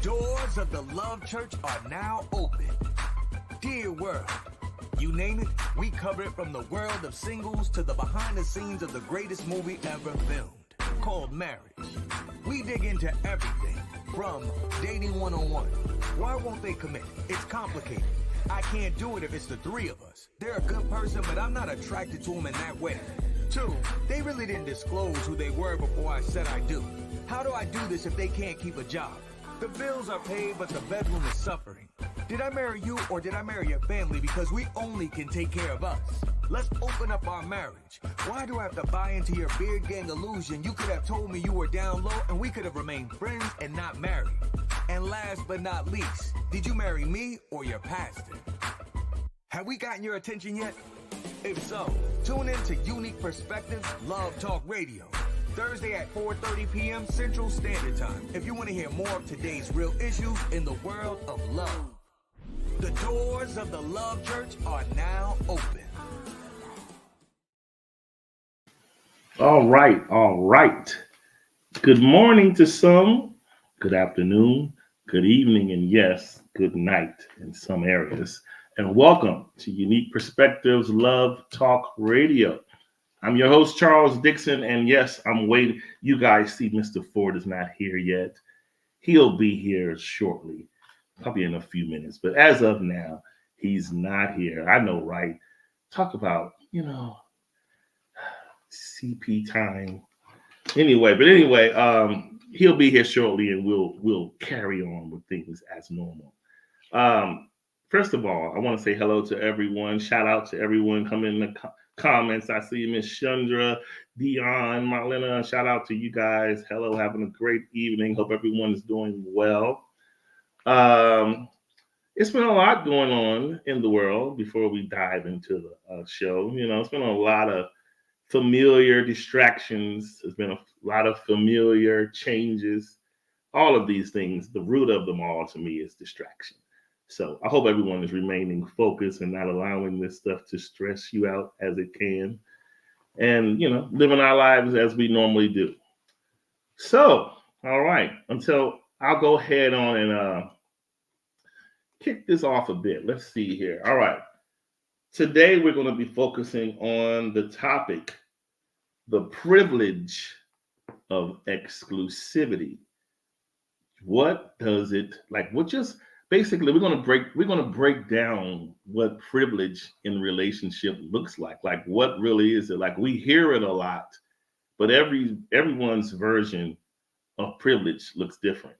Doors of the Love Church are now open. Dear world, you name it, we cover it from the world of singles to the behind the scenes of the greatest movie ever filmed, called Marriage. We dig into everything from dating 101. Why won't they commit? It's complicated. I can't do it if it's the three of us. They're a good person, but I'm not attracted to them in that way. 2, they really didn't disclose who they were before I said I do. How do I do this if they can't keep a job? The bills are paid, but the bedroom is suffering. Did I marry you or did I marry your family? Because we only can take care of us. Let's open up our marriage. Why do I have to buy into your beard gang illusion? You could have told me you were down low and we could have remained friends and not married. And last but not least, did you marry me or your pastor? Have we gotten your attention yet? If so, tune in to Unique Perspectives Love Talk Radio, Thursday at 4:30 p.m. Central Standard Time, if you want to hear more of today's real issues in the world of love. The doors of the Love Church are now open. All right. Good morning to some, good afternoon, good evening, and yes, good night in some areas. And welcome to Unique Perspectives Love Talk Radio. I'm your host, Charles Dixon, and yes, I'm waiting. You guys see Mr. Ford is not here yet. He'll be here shortly, probably in a few minutes. But as of now, he's not here. I know, right? Talk about, CP time. Anyway, he'll be here shortly, and we'll carry on with things as normal. First of all, I want to say hello to everyone. Shout out to everyone coming in the comments. I see Miss Chandra, Dion, Marlena. Shout out to you guys. Hello, having a great evening. Hope everyone is doing well. It's been a lot going on in the world before we dive into the show. It's been a lot of familiar distractions. There's been a lot of familiar changes. All of these things, the root of them all to me is distraction. So I hope everyone is remaining focused and not allowing this stuff to stress you out as it can. And, living our lives as we normally do. So, all right, I'll go ahead on and kick this off a bit. Let's see here. All right. Today, we're going to be focusing on the topic, the privilege of exclusivity. What does it like? Basically, we're going to break down what privilege in relationship looks like. Like, what really is it? Like, we hear it a lot, but everyone's version of privilege looks different.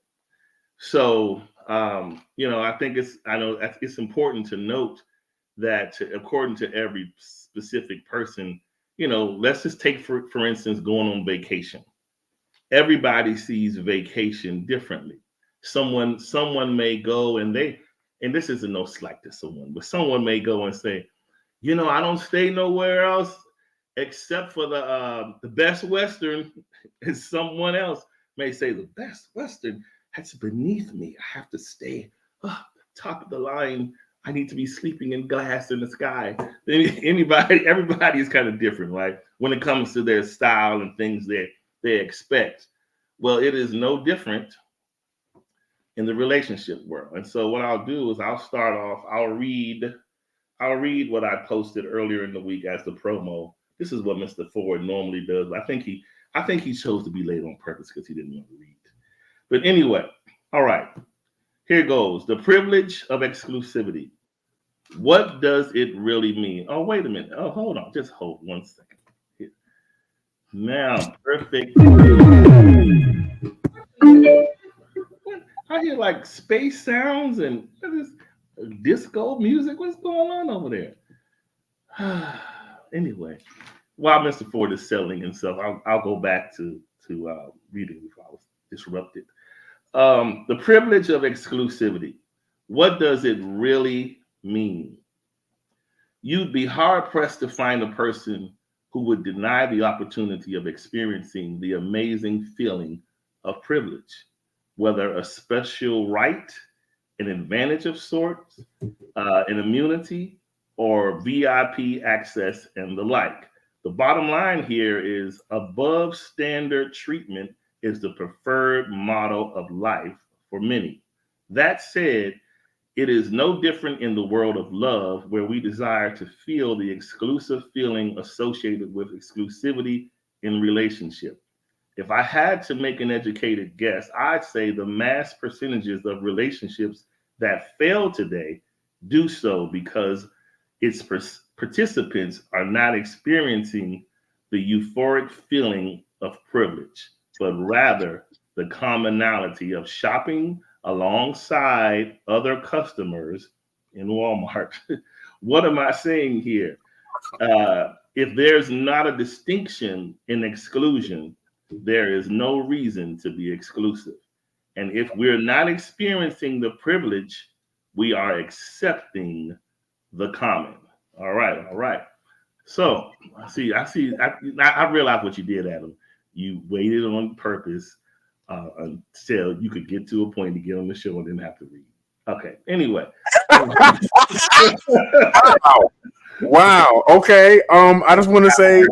So, I think it's important to note that according to every specific person, let's just take for instance, going on vacation. Everybody sees vacation differently. Someone may go and this isn't no slight to someone, but someone may go and say, I don't stay nowhere else except for the Best Western. And someone else may say the Best Western, that's beneath me. I have to stay top of the line. I need to be sleeping in glass in the sky. Everybody is kind of different, right? When it comes to their style and things they expect. Well, it is no different in the relationship world. And so what I'll do is I'll start off, I'll read what I posted earlier in the week as the promo. This is what Mr. Ford normally does. I think he chose to be late on purpose because he didn't want to read. But anyway, all right. Here goes. The privilege of exclusivity. What does it really mean? Oh, wait a minute. Oh, hold on. Just hold 1 second. Here. Now, perfect. I hear like space sounds and disco music. What's going on over there? Anyway, while Mr. Ford is settling himself, I'll go back to reading before I was disrupted. The privilege of exclusivity. What does it really mean? You'd be hard pressed to find a person who would deny the opportunity of experiencing the amazing feeling of privilege, whether a special right, an advantage of sorts, an immunity, or VIP access and the like. The bottom line here is above standard treatment is the preferred model of life for many. That said, it is no different in the world of love, where we desire to feel the exclusive feeling associated with exclusivity in relationship. If I had to make an educated guess, I'd say the mass percentages of relationships that fail today do so because its participants are not experiencing the euphoric feeling of privilege, but rather the commonality of shopping alongside other customers in Walmart. What am I saying here? If there's not a distinction in exclusion, there is no reason to be exclusive. And if we're not experiencing the privilege, we are accepting the common. All right, all right. So I realize what you did, Adam. You waited on purpose until you could get to a point to get on the show and didn't have to read. Okay. Anyway. Wow. Wow. Okay. I just want to say,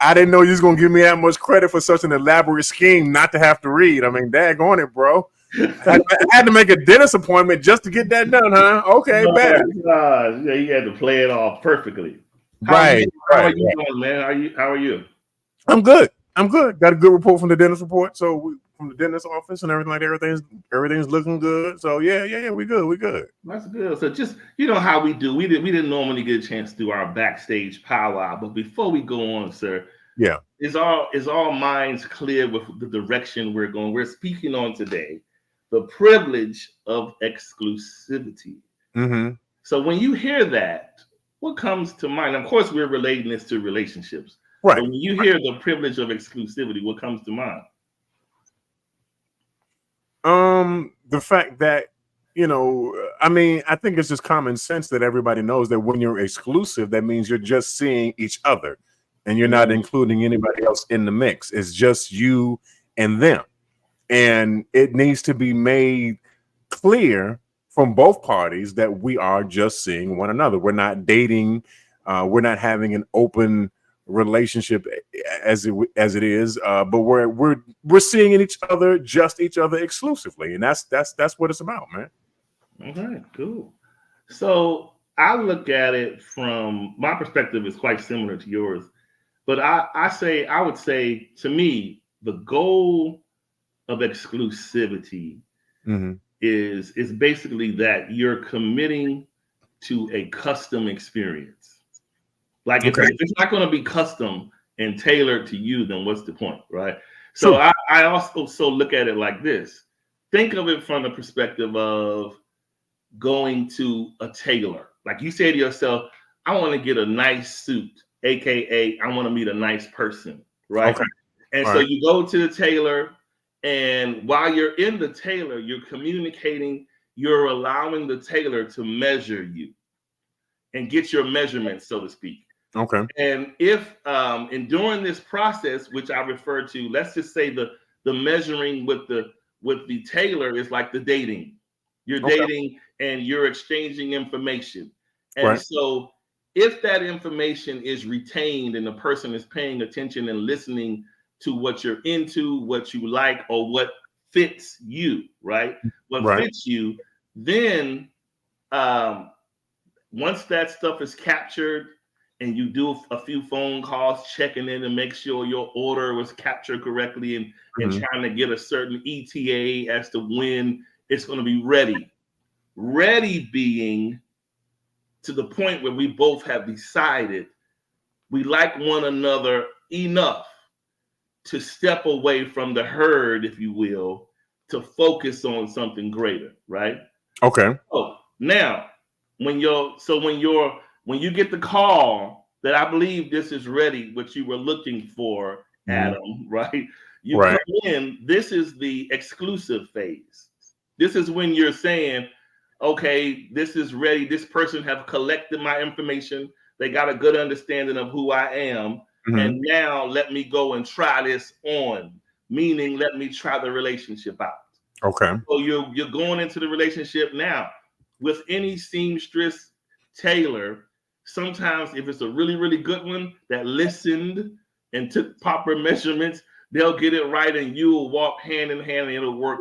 I didn't know you was gonna give me that much credit for such an elaborate scheme not to have to read. I mean, daggone it, bro. I had to make a dentist appointment just to get that done, huh? Okay, bad. Yeah, you had to play it off perfectly. How are you doing, man? How are you? I'm good. Got a good report from the dentist report. So from the dentist office and everything like that, everything's looking good. So yeah, we good. That's good. So just how we do. We didn't normally get a chance to do our backstage powwow, but before we go on, sir, yeah, is all minds clear with the direction we're going? We're speaking on today the privilege of exclusivity. Mm-hmm. So when you hear that, what comes to mind? Of course, we're relating this to relationships. Right. But when you hear the privilege of exclusivity, what comes to mind? The fact that, I think it's just common sense that everybody knows that when you're exclusive, that means you're just seeing each other and you're not including anybody else in the mix. It's just you and them. And it needs to be made clear from both parties that we are just seeing one another. We're not dating. We're not having an open relationship as it is, but we're seeing each other exclusively, and that's what it's about, man. Okay, cool. So I look at it from my perspective is quite similar to yours, but I would say to me the goal of exclusivity is basically that you're committing to a custom experience. Like if it's not going to be custom and tailored to you, then what's the point, right? So I also look at it like this. Think of it from the perspective of going to a tailor. Like you say to yourself, I want to get a nice suit, AKA I want to meet a nice person, right? Okay. And so you go to the tailor, and while you're in the tailor, you're communicating, you're allowing the tailor to measure you and get your measurements, so to speak. Okay. And if and during this process, which I refer to, let's just say the measuring with the tailor is like the dating. You're dating and you're exchanging information. And so if that information is retained and the person is paying attention and listening to what you're into, what you like, or what fits you, right? What fits you, then once that stuff is captured and you do a few phone calls checking in to make sure your order was captured correctly and trying to get a certain ETA as to when it's going to be ready. Ready being to the point where we both have decided we like one another enough to step away from the herd, if you will, to focus on something greater, right? Okay. Oh, now when you get the call that I believe this is ready, what you were looking for, Adam, right? You come in, this is the exclusive phase. This is when you're saying, okay, this is ready. This person have collected my information. They got a good understanding of who I am. And now let me go and try this on, meaning let me try the relationship out. Okay. So you're going into the relationship now. With any seamstress tailor, sometimes if it's a really, really good one that listened and took proper measurements, they'll get it right and you'll walk hand in hand and it'll work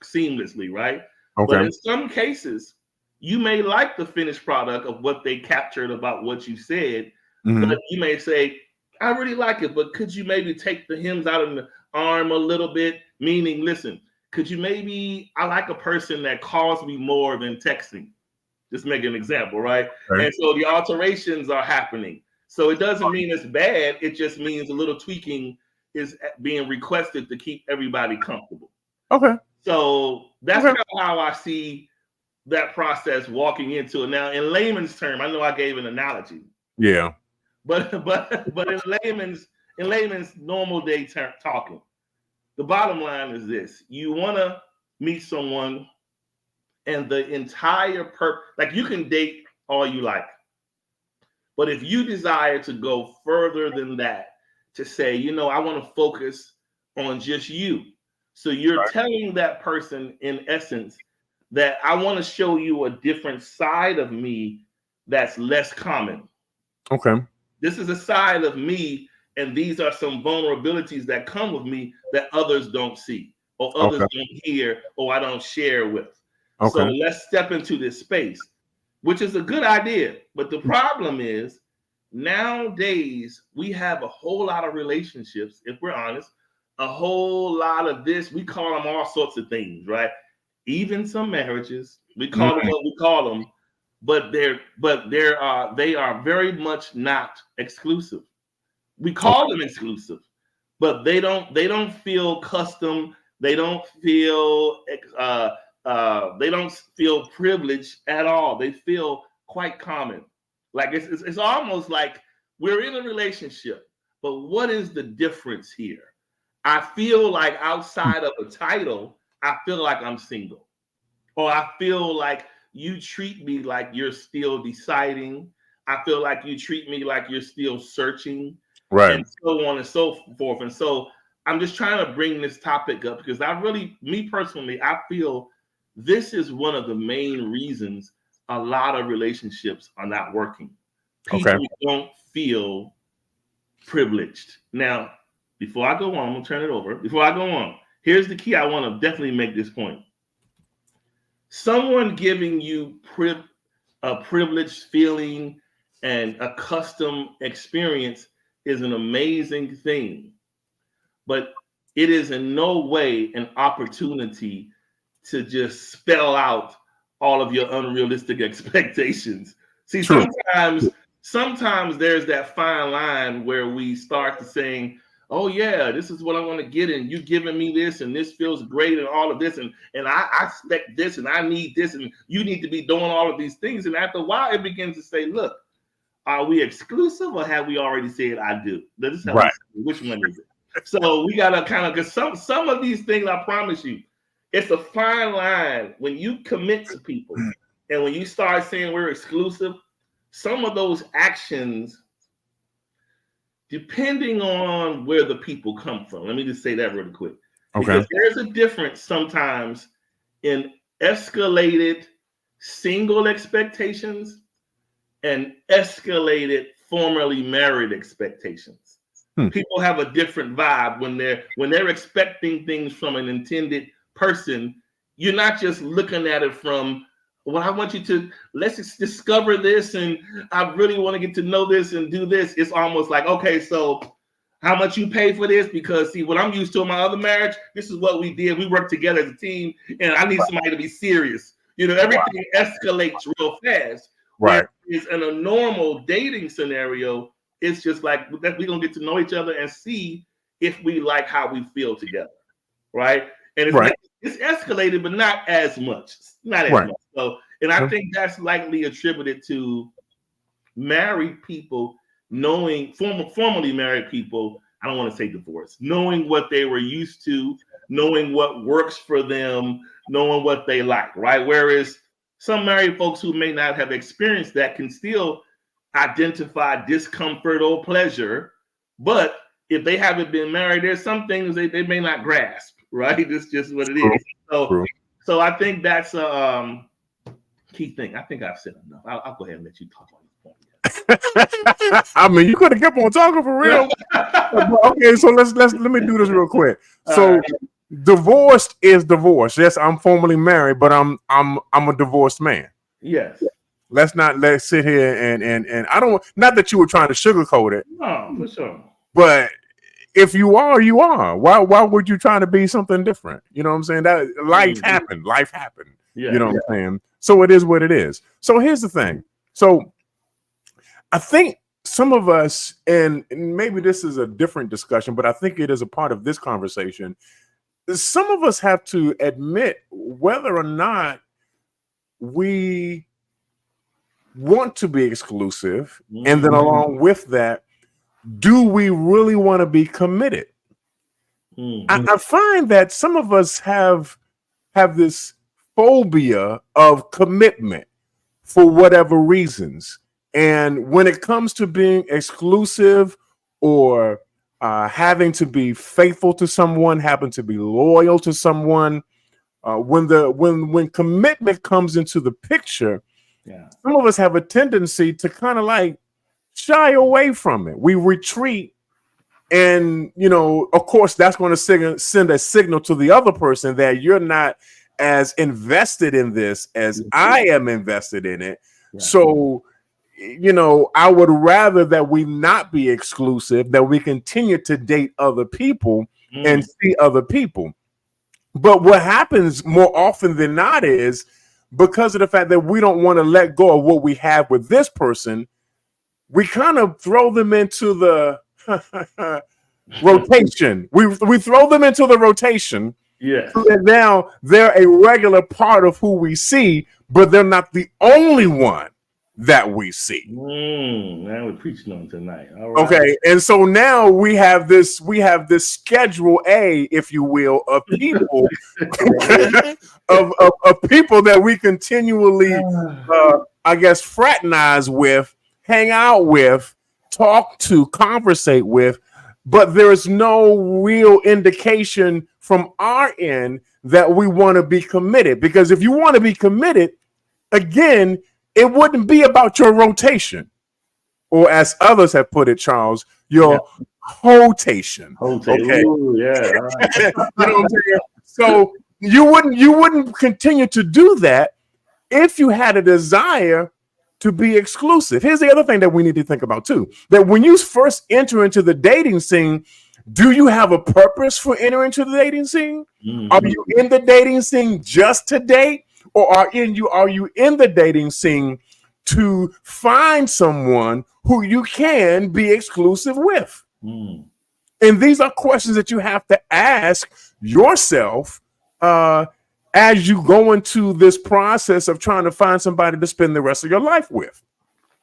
seamlessly, right? Okay. But in some cases, you may like the finished product of what they captured about what you said, but you may say, I really like it, but could you maybe take the hems out of the arm a little bit? Meaning, listen, could you maybe, I like a person that calls me more than texting. Just make an example, right? Okay. And so the alterations are happening. So it doesn't mean it's bad. It just means a little tweaking is being requested to keep everybody comfortable. Okay. So that's kind of how I see that process walking into it. Now, in layman's term, I know I gave an analogy. Yeah. But in layman's normal day talking, the bottom line is this: you want to meet someone, and the entire like you can date all you like, but if you desire to go further than that, to say, I want to focus on just you, so you're telling that person in essence that I want to show you a different side of me that's less common. Okay. This is a side of me, and these are some vulnerabilities that come with me that others don't see, or others don't hear, or I don't share with. Okay. So let's step into this space, which is a good idea. But the problem is, nowadays, we have a whole lot of relationships, if we're honest, a whole lot of this. We call them all sorts of things, right? Even some marriages, we call them what we call them. But they are very much not exclusive. We call them exclusive, but they don't feel custom. They don't feel privileged at all. They feel quite common. Like it's almost like we're in a relationship, but what is the difference here? I feel like outside of a title, I feel like I'm single, or I feel like you treat me like you're still deciding. I feel like you treat me like you're still searching, right? And so on and so forth. And so I'm just trying to bring this topic up because me personally, I feel this is one of the main reasons a lot of relationships are not working. People don't feel privileged. Now, before I go on, I'm gonna turn it over. Before I go on, here's the key. I want to definitely make this point. Someone giving you a privileged feeling and a custom experience is an amazing thing, but it is in no way an opportunity to just spell out all of your unrealistic expectations. See, sometimes there's that fine line where we start to saying, oh yeah, this is what I want to get, and you giving me this, and this feels great, and all of this, and I expect this, and I need this, and you need to be doing all of these things. And after a while, it begins to say, look, are we exclusive, or have we already said I do? This is how which one is it? So we gotta kind of, because some of these things, I promise you, it's a fine line when you commit to people, and when you start saying we're exclusive. Some of those actions, depending on where the people come from. Let me just say that really quick. Because there's a difference sometimes in escalated single expectations and escalated formerly married expectations. People have a different vibe when they're expecting things from an intended person. You're not just looking at it from, well, I want you to, let's just discover this, and I really want to get to know this and do this. It's almost like, okay, so how much you pay for this? Because see, what I'm used to in my other marriage, this is what we did. We worked together as a team, and I need somebody to be serious. Everything escalates real fast. Right. Whereas in a normal dating scenario, it's just like we're going to get to know each other and see if we like how we feel together. Right. And it's escalated, but not as much. Not as much. So, and I think that's likely attributed to married people knowing, formerly married people, I don't want to say divorce, knowing what they were used to, knowing what works for them, knowing what they like, right? Whereas some married folks who may not have experienced that can still identify discomfort or pleasure. But if they haven't been married, there's some things they may not grasp. Right, it's just what it is. So I think that's a key thing. I think I've said enough. I'll go ahead and let you talk on this point. I mean, you could have kept on talking for real. Okay, so let me do this real quick. So Divorced is divorced. Yes, I'm formally married, but I'm a divorced man. Yes. Let's sit here and I don't, not that you were trying to sugarcoat it, No, for sure. but if you are, you are. Why would you try to be something different? You know what I'm saying? That life happened. Life happened. Yeah. You know what I'm saying? So it is what it is. So here's the thing. So I think some of us, and maybe this is a different discussion, but I think it is a part of this conversation. Some of us have to admit whether or not we want to be exclusive, and then along with that, do we really want to be committed? I find that some of us have this phobia of commitment for whatever reasons, and when it comes to being exclusive or having to be faithful to someone, having to be loyal to someone, when commitment comes into the picture, some of us have a tendency to kind of like shy away from it. We retreat, and of course, that's going to send a signal to the other person that you're not as invested in this as I am invested in it. So, I would rather that we not be exclusive, that we continue to date other people and see other people. But what happens more often than not is, because of the fact that we don't want to let go of what we have with this person, we kind of throw them into the rotation. We throw them into the rotation. Yes. So that now they're a regular part of who we see, but they're not the only one that we see. Now we're preaching on tonight. All right. Okay, and so now we have this schedule A, if you will, of people of people that we continually I guess fraternize with, hang out with, talk to, conversate with, but there is no real indication from our end that we want to be committed. Because if you want to be committed, again, it wouldn't be about your rotation, or as others have put it, Charles, your quotation. Okay. Ooh, yeah. All right. You know what I'm saying? So you wouldn't continue to do that if you had a desire to be exclusive. Here's the other thing that we need to think about too: that when you first enter into the dating scene, do you have a purpose for entering into the dating scene? Are you in the dating scene just to date, or are you in the dating scene to find someone who you can be exclusive with? And these are questions that you have to ask yourself as you go into this process of trying to find somebody to spend the rest of your life with.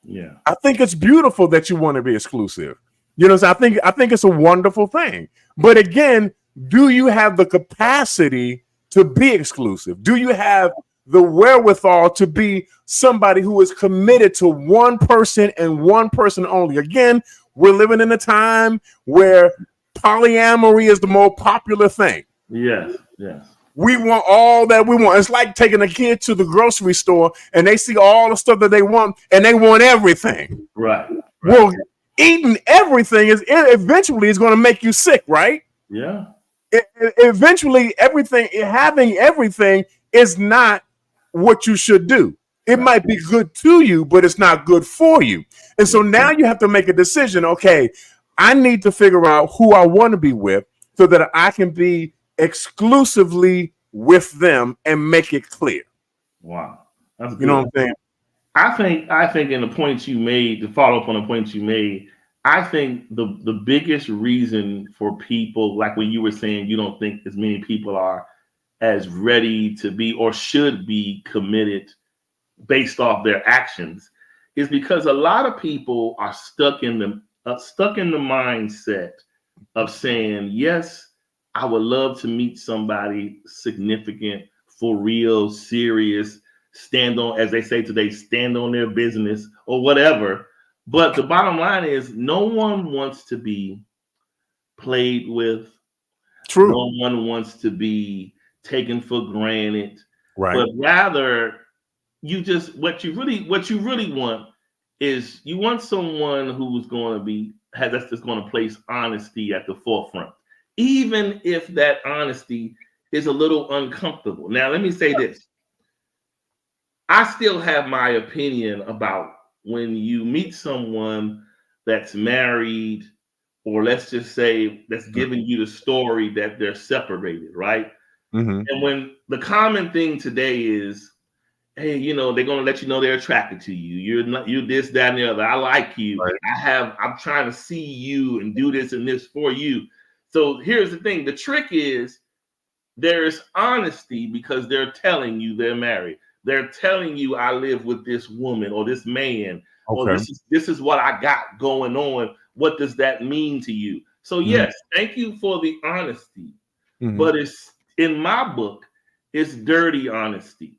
Yeah. I think it's beautiful that you want to be exclusive. So I think it's a wonderful thing. But again, do you have the capacity to be exclusive? Do you have the wherewithal to be somebody who is committed to one person and one person only? Again, we're living in a time where polyamory is the more popular thing. Yes. We want all that we want. It's like taking a kid to the grocery store and they see all the stuff that they want and they want everything. Right. Well, eating everything eventually is going to make you sick, right? Yeah. Eventually, having everything is not what you should do. It might be good to you, but it's not good for you. And so now you have to make a decision. Okay, I need to figure out who I want to be with so that I can be exclusively with them and make it clear. Wow. That's good. You know what I'm saying? I think in the points you made, to follow up on the points you made, I think the biggest reason for people, like when you were saying, you don't think as many people are as ready to be or should be committed based off their actions, is because a lot of people are stuck in the mindset of saying, yes, I would love to meet somebody significant, for real, serious, stand on, as they say today, stand on their business or whatever. But the bottom line is, no one wants to be played with. True. No one wants to be taken for granted. Right. But rather, what you really want is, you want someone who's going to be that's going to place honesty at the forefront. even if that honesty is a little uncomfortable. Now, let me say this. I still have my opinion about when you meet someone that's married, or let's just say that's giving you the story that they're separated, right? Mm-hmm. And when the common thing today is, hey, you know, they're gonna let you know they're attracted to you. You're not, you this, that, and the other. I like you. Right. I'm trying to see you and do this and this for you. So here's the thing. The trick is there's honesty because they're telling you they're married. They're telling you I live with this woman or this man, or Okay. this is what I got going on. What does that mean to you? So Mm-hmm. yes, thank you for the honesty. Mm-hmm. But it's in my book, it's dirty honesty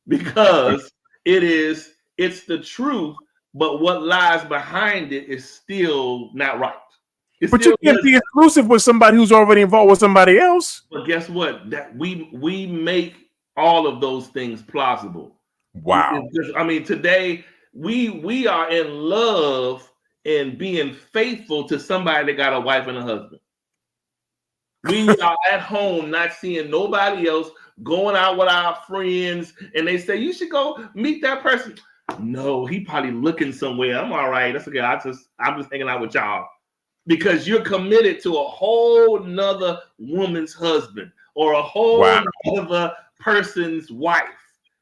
because it's the truth, but what lies behind it is still not right. But you can't be exclusive with somebody who's already involved with somebody else. But guess what? That we make all of those things plausible. Wow. I mean, today we are in love and being faithful to somebody that got a wife and a husband. We are at home not seeing nobody else, going out with our friends, and they say you should go meet that person. No, he probably looking somewhere. I'm all right. That's okay. I'm just hanging out with y'all. Because you're committed to a whole nother woman's husband or a whole other person's wife.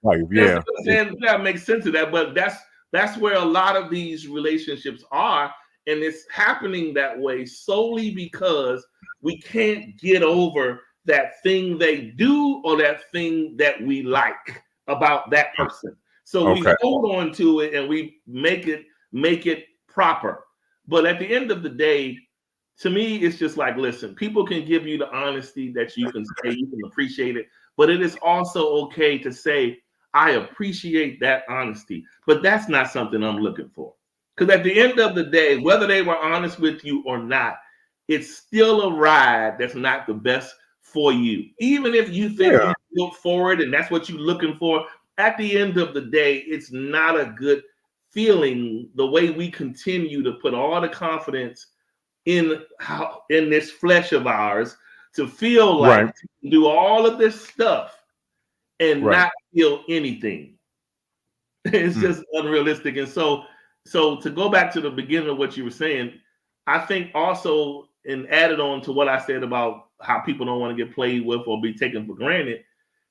Like, yeah. That makes sense of that, but that's where a lot of these relationships are, and it's happening that way solely because we can't get over that thing they do or that thing that we like about that person. So we hold on to it and we make it proper. But at the end of the day, to me, it's just like, listen, people can give you the honesty that you can say, you can appreciate it, but it is also okay to say, I appreciate that honesty, but that's not something I'm looking for. Because at the end of the day, whether they were honest with you or not, it's still a ride that's not the best for you. Even if you think you look forward and that's what you're looking for, at the end of the day, it's not a good feeling the way we continue to put all the confidence in this flesh of ours to feel like to do all of this stuff and not feel anything. It's just unrealistic. And so to go back to the beginning of what you were saying, I think also, and added on to what I said about how people don't want to get played with or be taken for granted,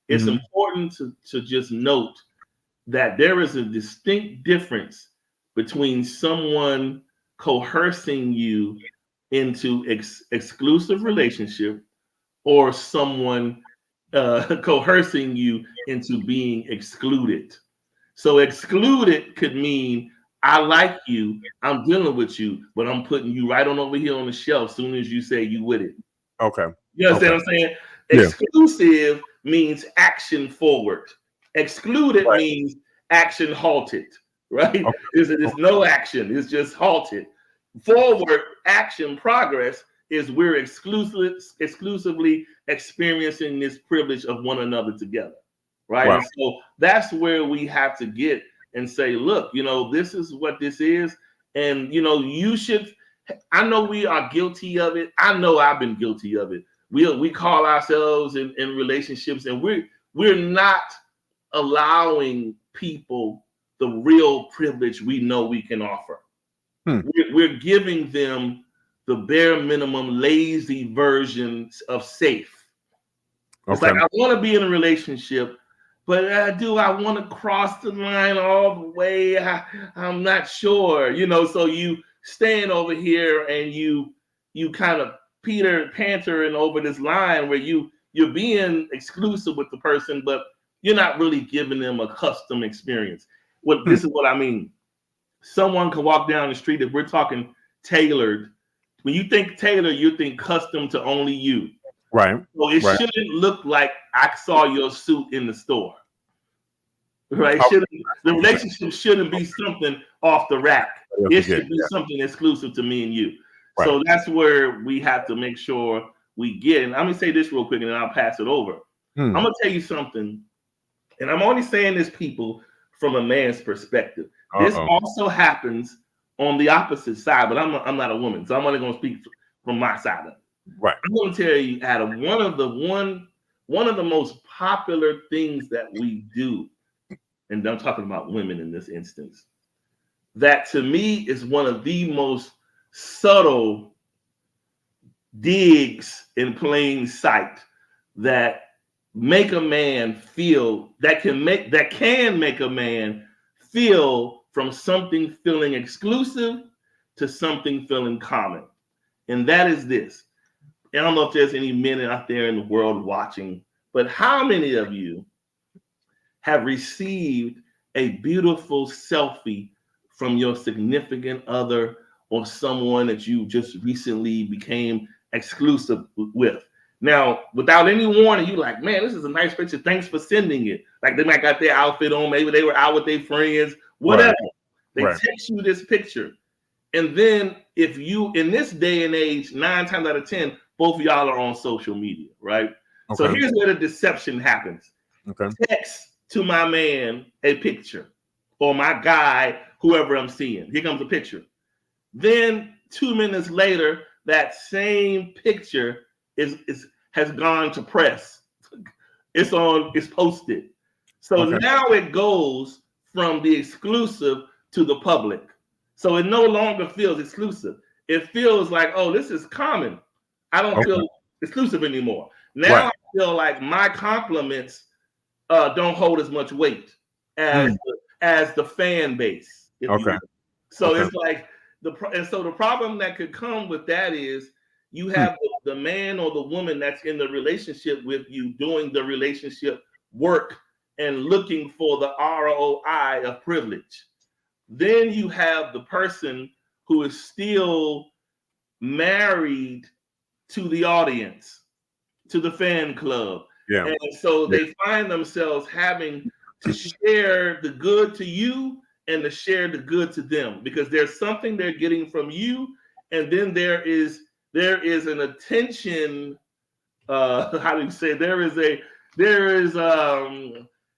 it's important to just note that there is a distinct difference between someone coercing you into exclusive relationship or someone coercing you into being excluded. So excluded could mean I like you, I'm dealing with you, but I'm putting you right on over here on the shelf soon as you say you with it. Okay. You understand what I'm saying? Exclusive means action forward. Excluded means action halted, right? There's no action, it's just halted. Forward action progress is we're exclusively experiencing this privilege of one another together, right? And so that's where we have to get and say, look, you know, this is what this is. And, you know, you should, I know we are guilty of it. I know I've been guilty of it. We call ourselves in relationships and we're not allowing people the real privilege we know we can offer. We're giving them the bare minimum lazy versions of safe. It's like, I want to be in a relationship, but do I want to cross the line all the way? I'm not sure, you know, so you stand over here and you kind of pantering over this line where you're being exclusive with the person, but you're not really giving them a custom experience. This is what I mean. Someone can walk down the street, if we're talking tailored, when you think tailored, you think custom to only you. Right. So it shouldn't look like I saw your suit in the store. Right? The relationship shouldn't be something off the rack. It should be something exclusive to me and you. So that's where we have to make sure we get. And I'm gonna say this real quick and then I'll pass it over. I'm gonna tell you something, and I'm only saying this, people, from a man's perspective. This also happens on the opposite side, but I'm not a woman, so I'm only going to speak from my side of it. Right. I'm going to tell you, Adam, one of the most popular things that we do, and I'm talking about women in this instance, that to me is one of the most subtle digs in plain sight that make a man feel that can make a man feel from something feeling exclusive to something feeling common. And that is this. I don't know if there's any men out there in the world watching, but how many of you have received a beautiful selfie from your significant other or someone that you just recently became exclusive with? Now, without any warning, you like, man, this is a nice picture. Thanks for sending it. Like they might got their outfit on. Maybe they were out with their friends, whatever. They text you this picture. And then if you, in this day and age, 9 times out of 10, both of y'all are on social media, right? Okay. So here's where the deception happens. Okay. Text to my man a picture, or my guy, whoever I'm seeing. Here comes a picture. Then 2 minutes later, that same picture has gone to press. It's posted. So now it goes from the exclusive to the public. So it no longer feels exclusive. It feels like, oh, this is common. I don't feel exclusive anymore. Now I feel like my compliments don't hold as much weight as the fan base. So it's like the problem that could come with that is you have the man or the woman that's in the relationship with you doing the relationship work and looking for the ROI of privilege. Then you have the person who is still married to the audience, to the fan club. Yeah. And so they find themselves having to share the good to you and to share the good to them, because there's something they're getting from you. And then there is an attention, how do you say, I don't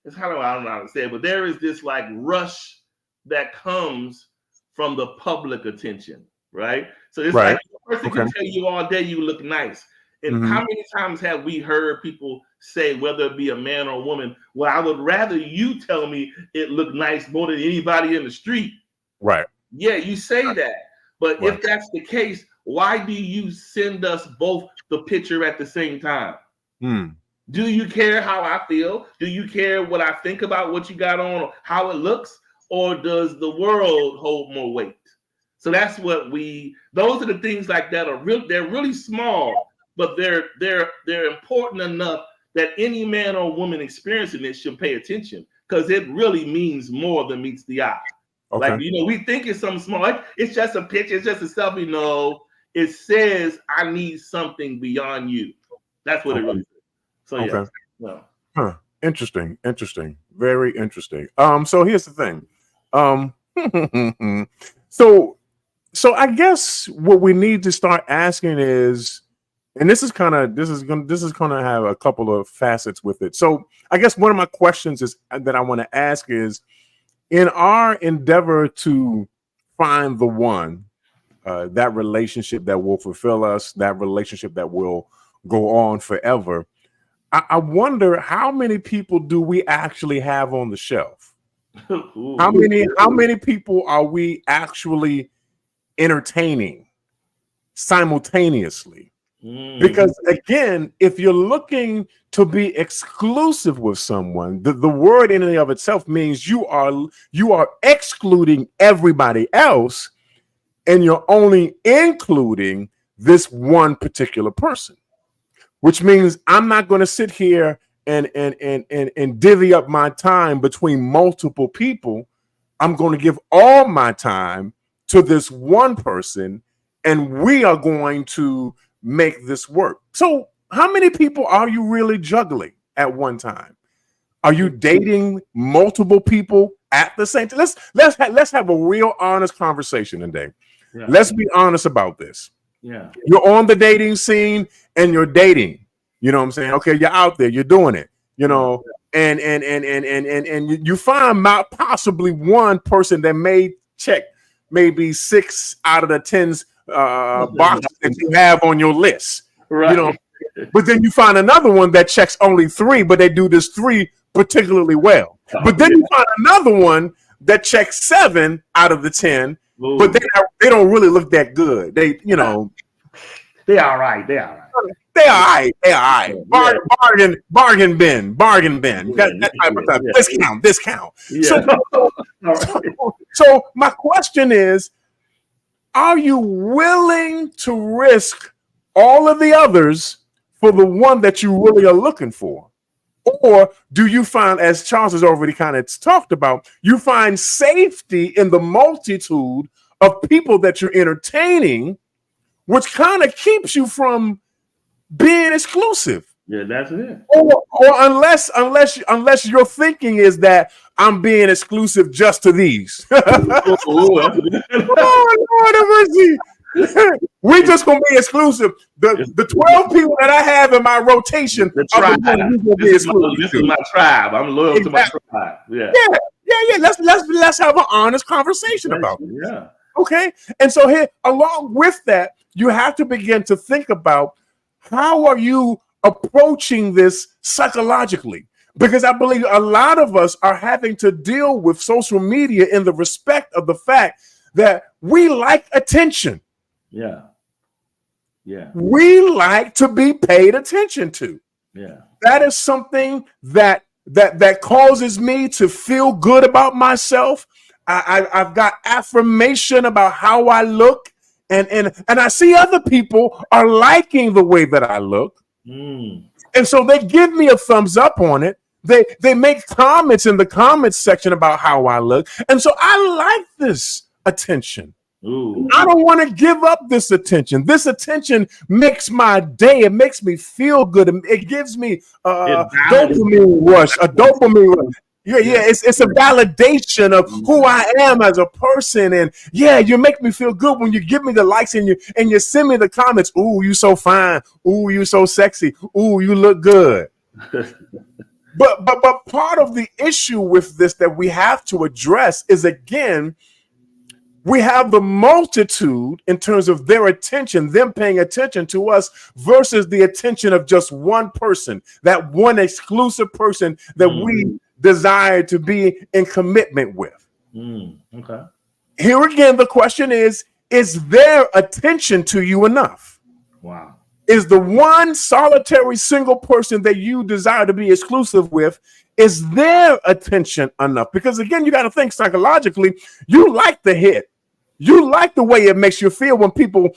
know how to say it, but there is this like rush that comes from the public attention, right? So it's like the person can tell you all day you look nice. And how many times have we heard people say, whether it be a man or a woman, well, I would rather you tell me it looked nice more than anybody in the street. Right. Yeah, you say that. But if that's the case, why do you send us both the picture at the same time? Do you care how I feel? Do you care what I think about what you got on or how it looks? Or does the world hold more weight? So that's what those are the things like that they're really small, but they're important enough that any man or woman experiencing it should pay attention, because it really means more than meets the eye. Like, we think it's something small. It's just a picture. It's just a selfie. No, it says I need something beyond you. That's what it really says. So yeah. No. Interesting. Very interesting. So here's the thing. So I guess what we need to start asking is, and this is gonna have a couple of facets with it. So I guess one of my questions that I want to ask is, in our endeavor to find the one, that relationship that will fulfill us, that relationship that will go on forever, I wonder how many people do we actually have on the shelf? How many people are we actually entertaining simultaneously? Because again, if you're looking to be exclusive with someone, the word in and of itself means you are excluding everybody else, and you're only including this one particular person, which means I'm not going to sit here and divvy up my time between multiple people. I'm going to give all my time to this one person, and we are going to make this work. So how many people are you really juggling at one time? Are you dating multiple people at the same time? Let's have a real honest conversation today. Yeah. Let's be honest about this. Yeah. You're on the dating scene and you're dating. You know what I'm saying? Okay, you're out there, you're doing it, and you find out possibly one person that may check maybe 6 out of the 10 boxes that you have on your list. Right. You know, but then you find another one that checks only 3, but they do this 3 particularly well. But then you find another one that checks 7 out of the 10, Ooh. but they don't really look that good. They, you know, they all right. They all right. They all right. They all right. Bargain bin. That type of discount. Yeah. So my question is, are you willing to risk all of the others for the one that you really are looking for? Or do you find, as Charles has already kind of talked about, you find safety in the multitude of people that you're entertaining, which kind of keeps you from being exclusive? Yeah, that's it. Or unless your thinking is that I'm being exclusive just to these. Oh, Lord have mercy. We just gonna be exclusive. The 12 people that I have in my rotation, the tribe. This is my tribe. I'm loyal to my tribe. Yeah. Let's have an honest conversation about it. Yeah. Okay. And so here, along with that, you have to begin to think about how are you approaching this psychologically? Because I believe a lot of us are having to deal with social media in the respect of the fact that we like attention. Yeah. Yeah. We like to be paid attention to. Yeah. That is something that causes me to feel good about myself. I've got affirmation about how I look, and I see other people are liking the way that I look. And so they give me a thumbs up on it. They make comments in the comments section about how I look. And so I like this attention. Ooh. I don't want to give up this attention. This attention makes my day. It makes me feel good. It gives me a dopamine rush. Yeah, it's a validation of who I am as a person. And yeah, you make me feel good when you give me the likes and you send me the comments. Ooh, you so fine. Ooh, you so sexy. Ooh, you look good. But part of the issue with this that we have to address is, again, we have the multitude in terms of their attention, them paying attention to us versus the attention of just one person, that one exclusive person that we desire to be in commitment with. Okay. Here again, the question is their attention to you enough? Wow. Is the one solitary single person that you desire to be exclusive with, is their attention enough? Because again, you got to think psychologically, you like the hit. You like the way it makes you feel when people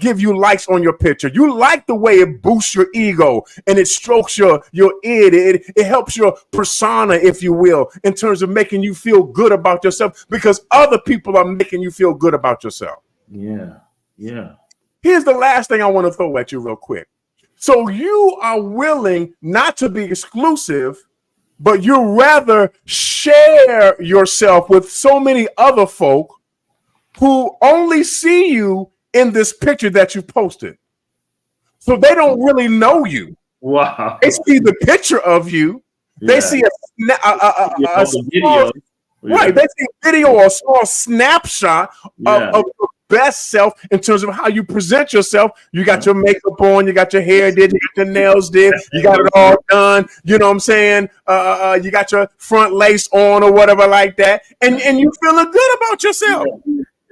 give you likes on your picture. You like the way it boosts your ego and it strokes your id. It helps your persona, if you will, in terms of making you feel good about yourself because other people are making you feel good about yourself. Yeah. Yeah. Here's the last thing I want to throw at you real quick. So you are willing not to be exclusive, but you rather share yourself with so many other folk who only see you in this picture that you posted. So they don't really know you. Wow. They see the picture of you. Yeah. They see a video. Right. They see a video or a small snapshot of your best self in terms of how you present yourself. You got your makeup on, you got your hair did, you got your nails did, you got it all done. You know what I'm saying? You got your front lace on or whatever like that. And you feeling good about yourself.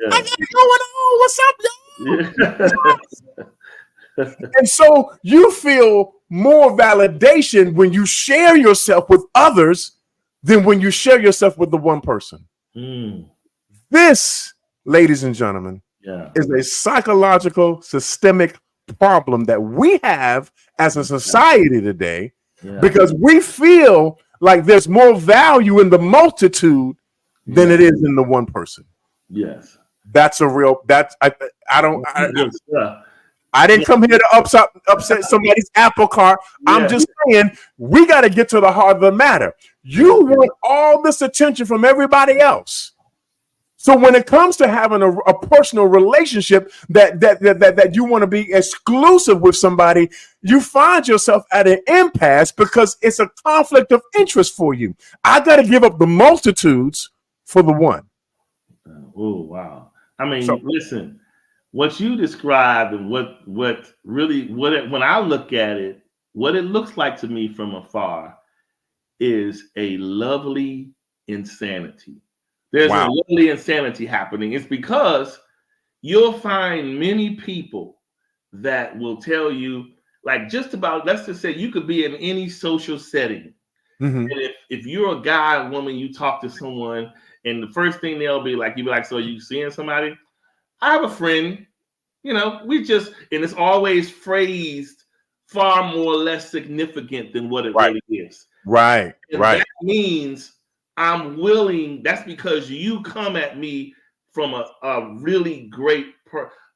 I got it going on. What's up, y'all? And so you feel more validation when you share yourself with others than when you share yourself with the one person. This, ladies and gentlemen, is a psychological, systemic problem that we have as a society today because we feel like there's more value in the multitude than it is in the one person. Yes. That's a real. I didn't come here to upset somebody's apple cart. I'm just saying we got to get to the heart of the matter. You want all this attention from everybody else. So when it comes to having a personal relationship that you want to be exclusive with somebody, you find yourself at an impasse because it's a conflict of interest for you. I got to give up the multitudes for the one. Oh, wow. I mean, listen, what you described and what really when I look at it, what it looks like to me from afar is a lovely insanity. There's a Wow. lovely insanity happening. It's because you'll find many people that will tell you, like, just about, let's just say you could be in any social setting. Mhm. And if you're a guy or woman, you talk to someone, and the first thing they'll be like, you be like, so you seeing somebody? I have a friend, we just, and it's always phrased far more less significant than what it Right. really is. Right. And Right. that means I'm willing, that's because you come at me from a really great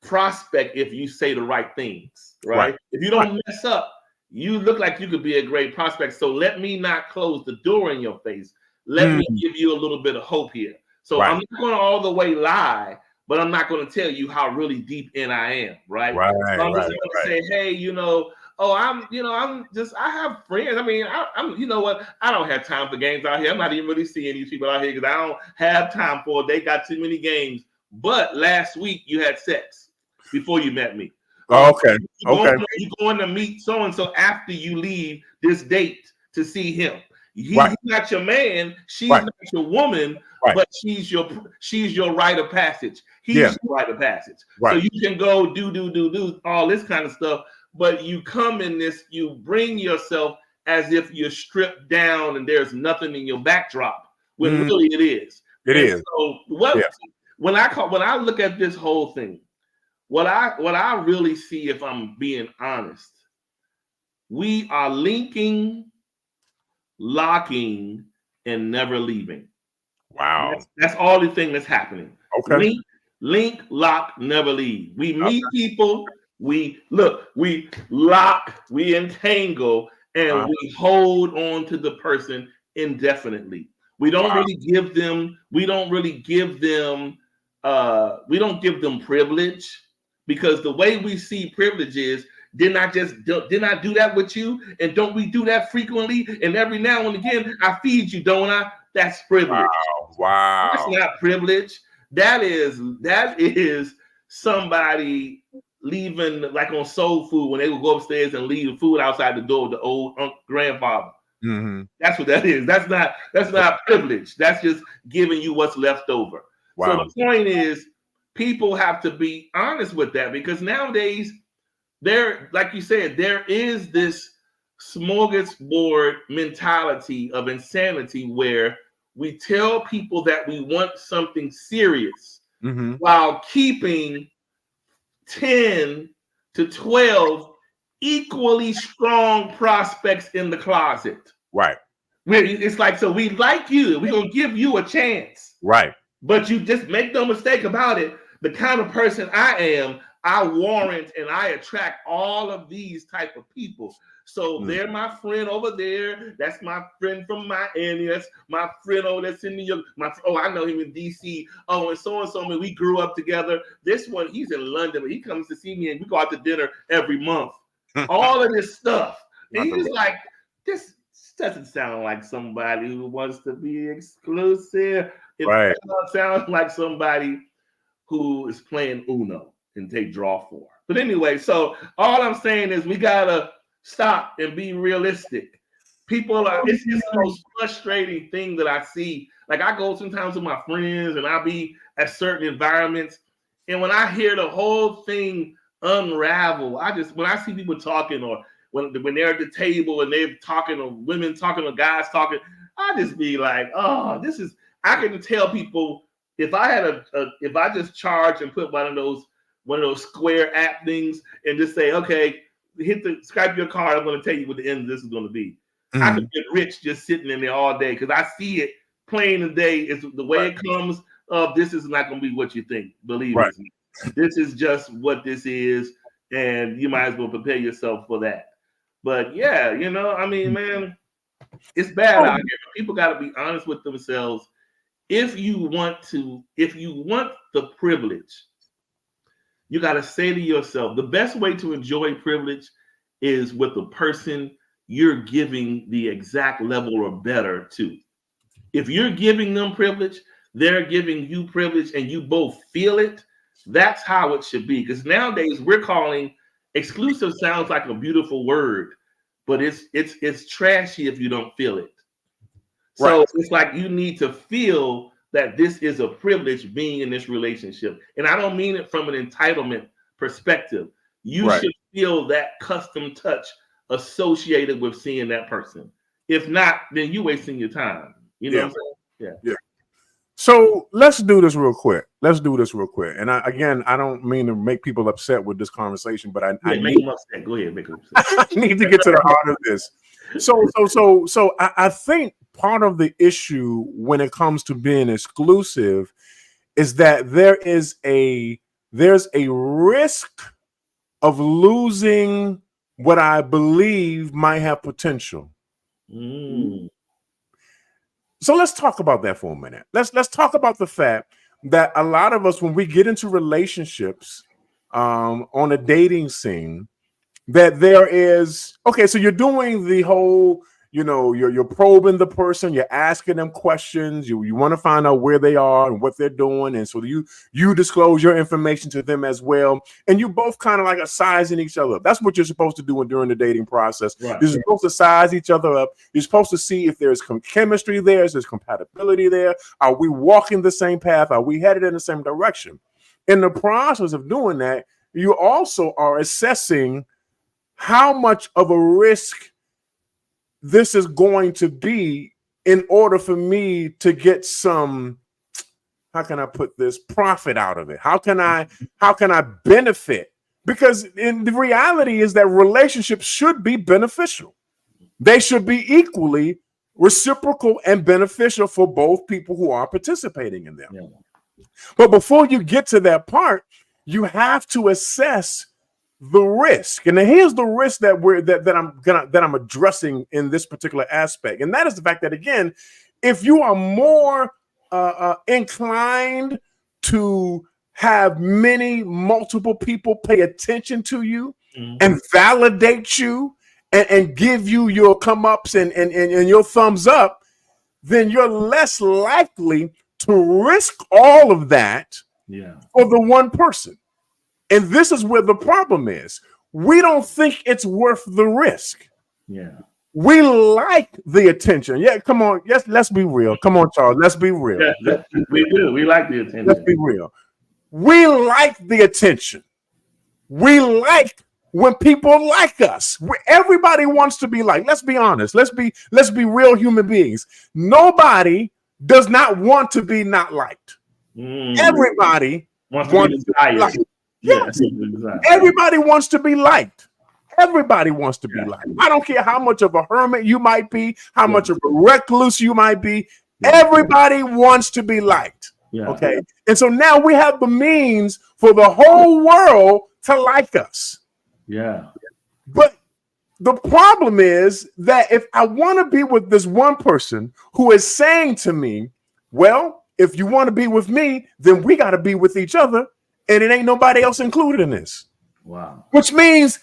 prospect if you say the right things, right? Right. If you don't mess up, you look like you could be a great prospect. So let me not close the door in your face. Let me Mm. give you a little bit of hope here. So Right. I'm not going to all the way lie, but I'm not going to tell you how really deep in I am, right? Right. So I'm just Right. going to say, hey, oh, I have friends. I mean, I'm, you know what? I don't have time for games out here. I'm not even really seeing these people out here because I don't have time for it. They got too many games. But last week you had sex before you met me. Okay. Okay. You're going to meet so and so after you leave this date to see him. He's Right. not your man. She's Right. not your woman, Right. but she's your rite of passage. He's Yeah. your rite of passage. Right. So you can go do all this kind of stuff, but you come in this, you bring yourself as if you're stripped down and there's nothing in your backdrop when Mm. really it is. It And is. so Yeah. when I look at this whole thing, what I really see, if I'm being honest, we are linking, locking, and never leaving. Wow. That's all the thing that's happening. Okay. Link, lock, never leave. We Okay. meet people, we lock, we entangle, and we hold on to the person indefinitely. We don't Wow. really give them, we don't give them privilege, because the way we see privilege is, didn't I do that with you? And don't we do that frequently? And every now and again, I feed you, don't I? That's privilege. Wow. That's not privilege. That is somebody leaving, like on soul food, when they would go upstairs and leave the food outside the door of the old grandfather. Mm-hmm. That's what that is. That's not privilege. That's just giving you what's left over. Wow. So the point is, people have to be honest with that, because nowadays, like you said, there is this smorgasbord mentality of insanity where we tell people that we want something serious, Mm-hmm. while keeping 10 to 12 equally strong prospects in the closet. Right. It's like, so we like you, we're going to give you a chance. Right. But you just make no mistake about it. The kind of person I am, I warrant and I attract all of these type of people. So they're my friend over there. That's my friend from Miami. That's my friend over that's in New York. I know him in DC. Oh, and so, man, we grew up together. This one, he's in London, but he comes to see me and we go out to dinner every month. All of this stuff. And he's like, this doesn't sound like somebody who wants to be exclusive. It sounds like somebody who is playing Uno and take draw 4. But anyway, so all I'm saying is we gotta stop and be realistic. It's the most frustrating thing that I see. Like, I go sometimes with my friends and I'll be at certain environments, and when I hear the whole thing unravel, when I see people talking, or when they're at the table and they're talking, or women talking, or guys talking, I just be like, oh, I can tell people, if I just charge and put one of those Square app things and just say, okay, Skype your card, I'm going to tell you what the end of this is going to be. Mm-hmm. I could get rich just sitting in there all day, because I see it plain as day. It's the way it comes. This is not going to be what you think. Believe me. This is just what this is, and you might as well prepare yourself for that. But yeah, I mean, man, it's bad out here. People got to be honest with themselves. If you want the privilege, you got to say to yourself, the best way to enjoy privilege is with the person you're giving the exact level or better to. If you're giving them privilege, they're giving you privilege, and you both feel it, That's how it should be. Because nowadays we're calling exclusive sounds like a beautiful word, but it's trashy if you don't feel it. So it's like you need to feel that this is a privilege being in this relationship. And I don't mean it from an entitlement perspective. You should feel that custom touch associated with seeing that person. If not, then you wasting your time. You know what I'm saying? Yeah. So let's do this real quick. And I don't mean to make people upset with this conversation, but I make them upset. Go ahead, make them upset. I need to get to the heart of this. So I think part of the issue when it comes to being exclusive is that there's a risk of losing what I believe might have potential. So let's talk about that for a minute. Let's talk about the fact that a lot of us, when we get into relationships on a dating scene, that there is, so you're doing the whole, you're probing the person, you're asking them questions, you want to find out where they are and what they're doing, and so you disclose your information to them as well, and you both kind of like are sizing each other up. That's what you're supposed to do during the dating process. You're supposed to size each other up. You're supposed to see if there's chemistry there, if there's compatibility there. Are we walking the same path? Are we headed in the same direction? In the process of doing that, you also are assessing how much of a risk this is going to be in order for me to get some, how can I put this, profit out of it? How can I benefit? Because in the reality is that relationships should be beneficial. They should be equally reciprocal and beneficial for both people who are participating in them. But before you get to that part, you have to assess the risk. And here's the risk that I'm addressing in this particular aspect. And that is the fact that, again, if you are more inclined to have multiple people pay attention to you and validate you and give you your come ups and your thumbs up, then you're less likely to risk all of that for the one person. And this is where the problem is. We don't think it's worth the risk. We like the attention. Come on. Yes, let's be real. Come on, Charles. Let's be real. We do. We like the attention. Let's be real. We like the attention. We like when people like us. Everybody wants to be liked. Let's be honest. Let's be real human beings. Nobody does not want to be not liked. Everybody wants to be liked. Yes. Everybody wants to be liked. Everybody wants to be liked. I don't care how much of a hermit you might be, how much of a recluse you might be. Everybody wants to be liked. Okay. And so now we have the means for the whole world to like us. But the problem is that if I want to be with this one person who is saying to me, well, if you want to be with me, then we got to be with each other. And it ain't nobody else included in this. Which means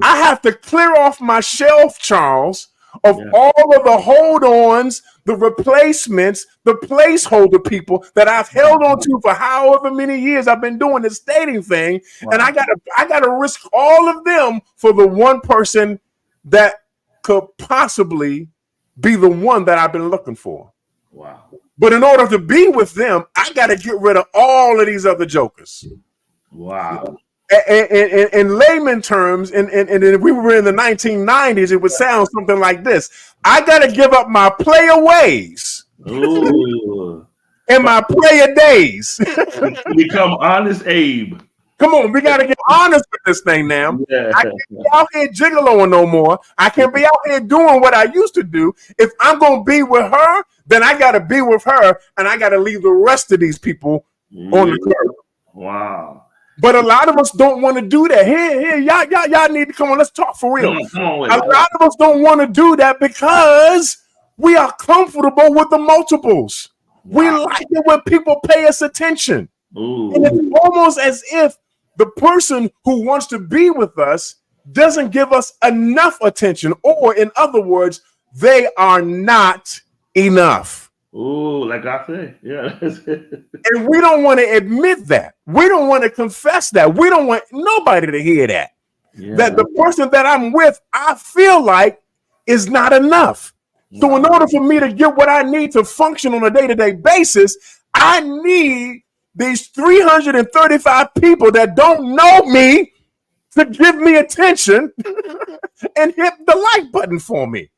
I have to clear off my shelf, Charles, of all of the hold-ons, the replacements, the placeholder people that I've held on to for however many years I've been doing this dating thing. And I gotta risk all of them for the one person that could possibly be the one that I've been looking for. But in order to be with them, I got to get rid of all of these other jokers. In layman terms, and if we were in the 1990s, it would sound something like this. I got to give up my player ways and my player days. Become honest Abe. Come on, we got to get honest with this thing now. I can't be out here gigoloing no more. I can't be out here doing what I used to do. If I'm going to be with her, then I got to be with her, and I got to leave the rest of these people on the curb. But a lot of us don't want to do that. Here, y'all need to come on. Let's talk for real. A lot of us don't want to do that because we are comfortable with the multiples. We like it when people pay us attention. And it's almost as if the person who wants to be with us doesn't give us enough attention, or in other words, they are not enough. Oh, like I say, yeah. And we don't want to admit that. We don't want to confess that. We don't want nobody to hear that. Yeah. That the person that I'm with, I feel like is not enough. So in order for me to get what I need to function on a day-to-day basis, I need these 335 people that don't know me to give me attention and hit the like button for me.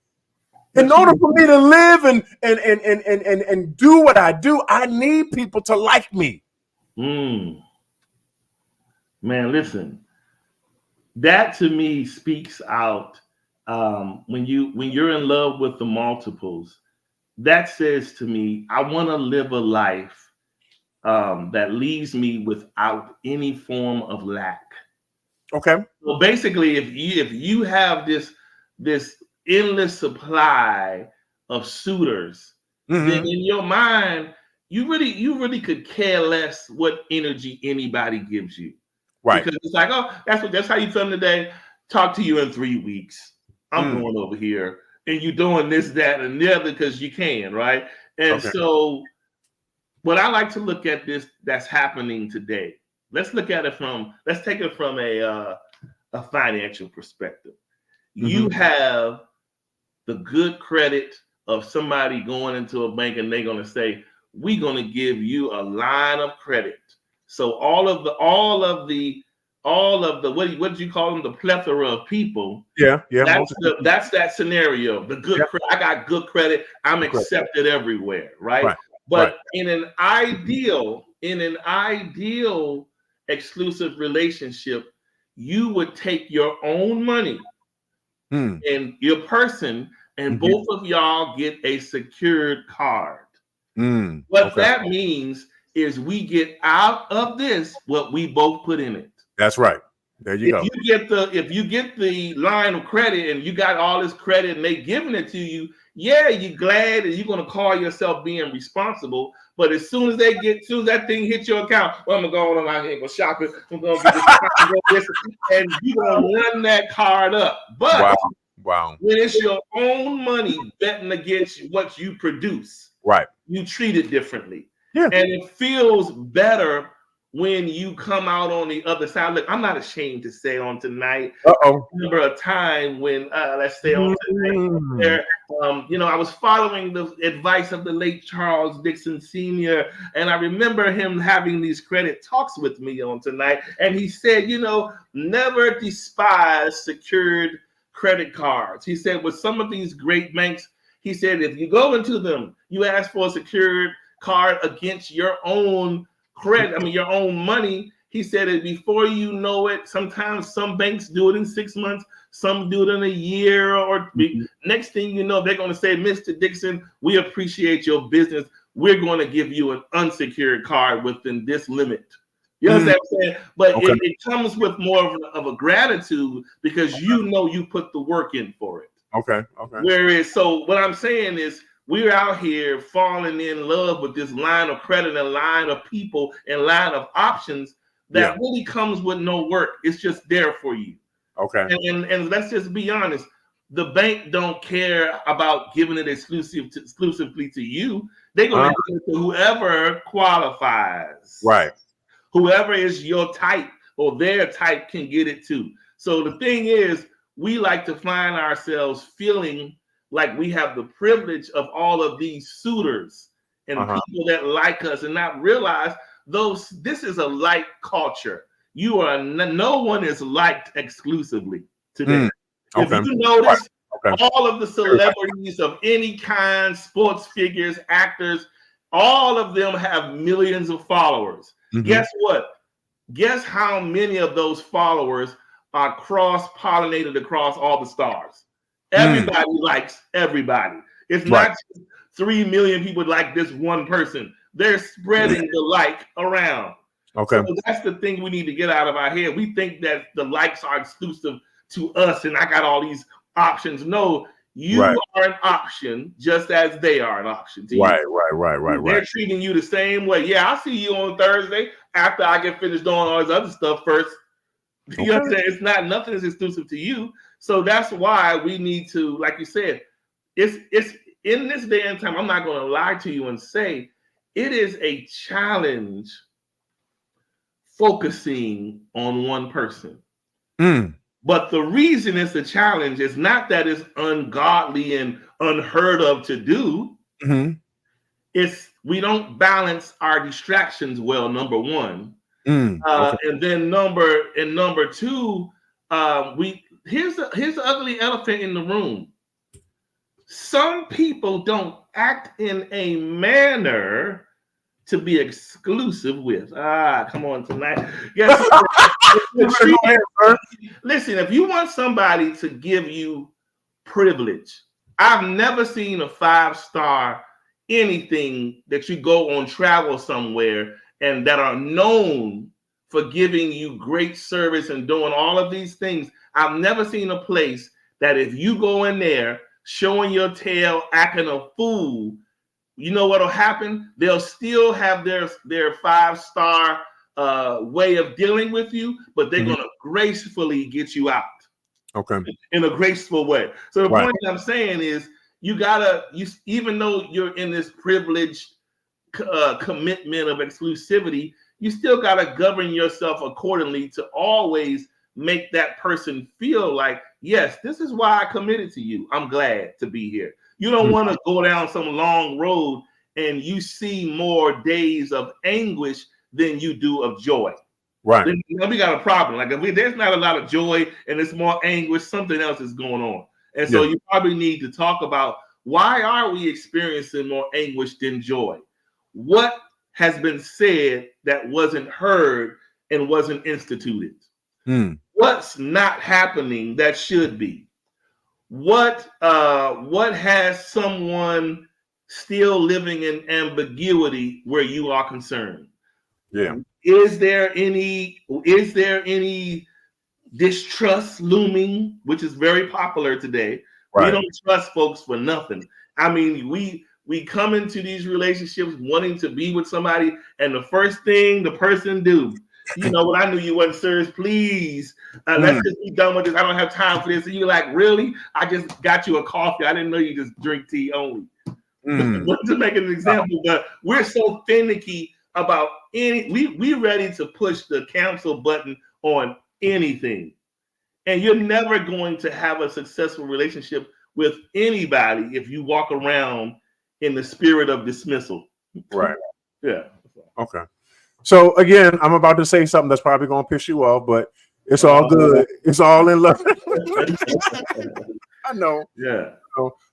In order for me to live and do what I do, I need people to like me. Man, listen, that to me speaks out. When you're in love with the multiples, that says to me, I want to live a life that leaves me without any form of lack. Okay. So basically, if you have this endless supply of suitors, then in your mind, you really could care less what energy anybody gives you. Right. Because it's like, oh, that's how you feel today. Talk to you in 3 weeks. I'm going over here, and you're doing this, that, and the other because you can, right? And so, what I like to look at this that's happening today. Let's take it from a financial perspective. You have the good credit of somebody going into a bank and they're going to say, we're going to give you a line of credit. So all of the what did you call them? The plethora of people. Yeah. That's that scenario. The good I got good credit. I'm accepted everywhere, right? But in an ideal exclusive relationship, you would take your own money and your person, and both of y'all get a secured card. What that means is we get out of this what we both put in it. That's right. There you go. If you get the line of credit and you got all this credit and they giving it to you, yeah, you're glad and you're gonna call yourself being responsible. But as soon as that thing hits your account, well, I'm gonna go on out here and go shopping. I'm gonna get this, and you're gonna run that card up. But wow, when it's your own money betting against what you produce, right, you treat it differently. Yeah. And it feels better when you come out on the other side. Look, I'm not ashamed to say on tonight. I remember a time when, let's say on tonight, I was following the advice of the late Charles Dixon Sr., and I remember him having these credit talks with me on tonight. And he said, never despise secured credit cards. He said, with some of these great banks, he said, if you go into them, you ask for a secured card against your own credit, your own money. He said that before you know it, sometimes some banks do it in 6 months, some do it in a year, or next thing you know, they're going to say, Mr. Dixon, we appreciate your business. We're going to give you an unsecured card within this limit. You understand what I'm saying? But it comes with more of a gratitude because you put the work in for it. Okay. Whereas, so what I'm saying is, we're out here falling in love with this line of credit and line of people and line of options that really comes with no work. It's just there for you. Okay. And let's just be honest. The bank don't care about giving it exclusively to you. They're going to give it to whoever qualifies. Right. Whoever is your type or their type can get it too. So the thing is, we like to find ourselves feeling like we have the privilege of all of these suitors and people that like us and not realize this is a like culture. No one is liked exclusively today. If you notice, all of the celebrities of any kind, sports figures, actors, all of them have millions of followers. Guess what? Guess how many of those followers are cross-pollinated across all the stars? Everybody likes everybody. It's not 3 million people like this one person. They're spreading the like around. Okay. So that's the thing we need to get out of our head. We think that the likes are exclusive to us and I got all these options. No, you are an option just as they are an option to you. Right. They're treating you the same way. Yeah, I'll see you on Thursday after I get finished doing all this other stuff first. You understand? It's nothing is exclusive to you. So that's why we need to, like you said, it's in this day and time, I'm not going to lie to you and say it is a challenge focusing on one person. But the reason it's a challenge is not that it's ungodly and unheard of to do. It's we don't balance our distractions well, number one. Okay. And then number two, here's the ugly elephant in the room. Some people don't act in a manner to be exclusive with. Come on tonight. Yes. Listen, if you want somebody to give you privilege, I've never seen a 5-star anything that you go on travel somewhere and that are known for giving you great service and doing all of these things. I've never seen a place that if you go in there showing your tail, acting a fool, you know what'll happen? They'll still have their 5-star way of dealing with you, but they're gonna gracefully get you out. Okay. In a graceful way. So the point that I'm saying is you even though you're in this privileged commitment of exclusivity, you still gotta govern yourself accordingly to always make that person feel like, yes, this is why I committed to you. I'm glad to be here. You don't want to go down some long road and you see more days of anguish than you do of joy. Right. Then we got a problem. Like if there's not a lot of joy and it's more anguish, something else is going on. And so you probably need to talk about, why are we experiencing more anguish than joy? What has been said that wasn't heard and wasn't instituted? What's not happening that should be? What has someone still living in ambiguity where you are concerned? Yeah. Is there any distrust looming, which is very popular today? Right. We don't trust folks for nothing. I mean, we come into these relationships wanting to be with somebody, and the first thing the person do, you know what, I knew you wasn't serious. Please, let's just be done with this. I don't have time for this. And you're like, really? I just got you a coffee. I didn't know you just drink tea only. To make an example, but we're so finicky about we ready to push the cancel button on anything. And you're never going to have a successful relationship with anybody if you walk around in the spirit of dismissal. Right. Yeah. Okay. So again, I'm about to say something that's probably going to piss you off, but it's all good. It's all in love. I know. Yeah.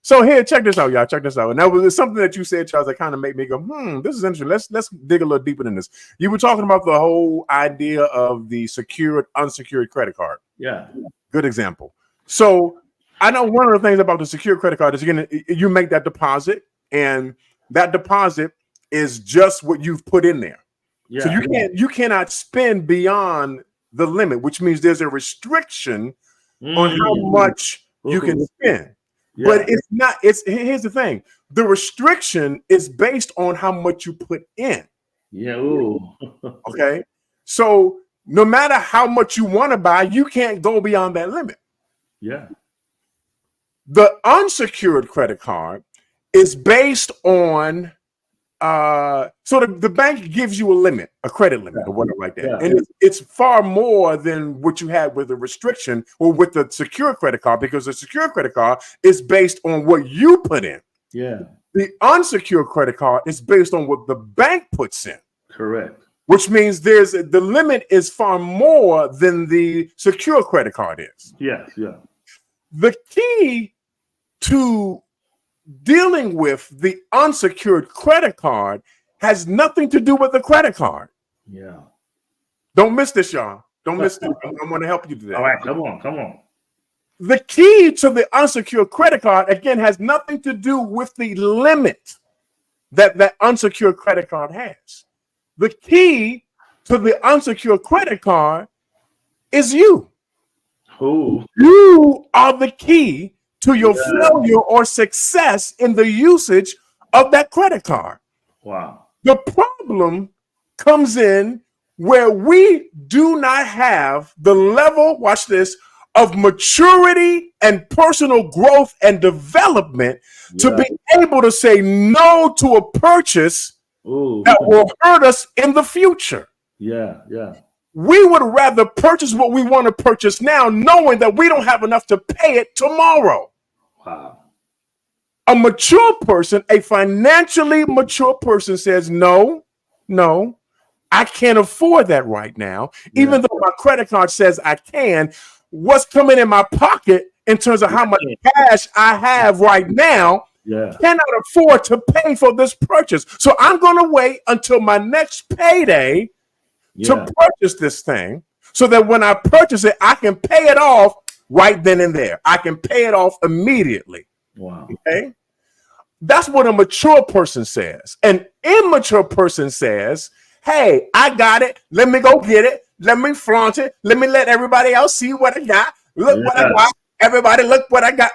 So here, check this out, y'all. Check this out. And that was something that you said, Charles, that kind of made me go, this is interesting. Let's dig a little deeper than this. You were talking about the whole idea of the secured, unsecured credit card. Yeah. Good example. So I know one of the things about the secured credit card is you make that deposit, and that deposit is just what you've put in there. Yeah. So you cannot spend beyond the limit, which means there's a restriction on how much you can spend. Yeah. But it's not. Here's the thing: the restriction is based on how much you put in. Yeah. Ooh. Okay. So no matter how much you want to buy, you can't go beyond that limit. Yeah. The unsecured credit card is based on. So the bank gives you a limit, a credit limit, or whatever like that, and it's far more than what you had with the restriction or with the secure credit card, because the secure credit card is based on what you put in. Yeah. The unsecured credit card is based on what the bank puts in. Correct. Which means the limit is far more than the secure credit card is. Yes. Yeah. The key to dealing with the unsecured credit card has nothing to do with the credit card. Yeah. Don't miss this, y'all. Don't miss this. I'm going to help you today. All right, come on. The key to the unsecured credit card, again, has nothing to do with the limit that unsecured credit card has. The key to the unsecured credit card is you. Who? You are the key to your failure or success in the usage of that credit card. Wow. The problem comes in where we do not have the level, watch this, of maturity and personal growth and development to be able to say no to a purchase that will hurt us in the future. Yeah, yeah. We would rather purchase what we want to purchase now, knowing that we don't have enough to pay it tomorrow. Wow. A mature person, a financially mature person says, no, I can't afford that right now. Even though my credit card says I can, what's coming in my pocket in terms of how much cash I have right now cannot afford to pay for this purchase. So I'm going to wait until my next payday to purchase this thing so that when I purchase it, I can pay it off right then and there. I can pay it off immediately. Wow. Okay. That's what a mature person says. An immature person says, hey, I got it. Let me go get it. Let me flaunt it. Let me let everybody else see what I got. Look what I got. Everybody, look what I got.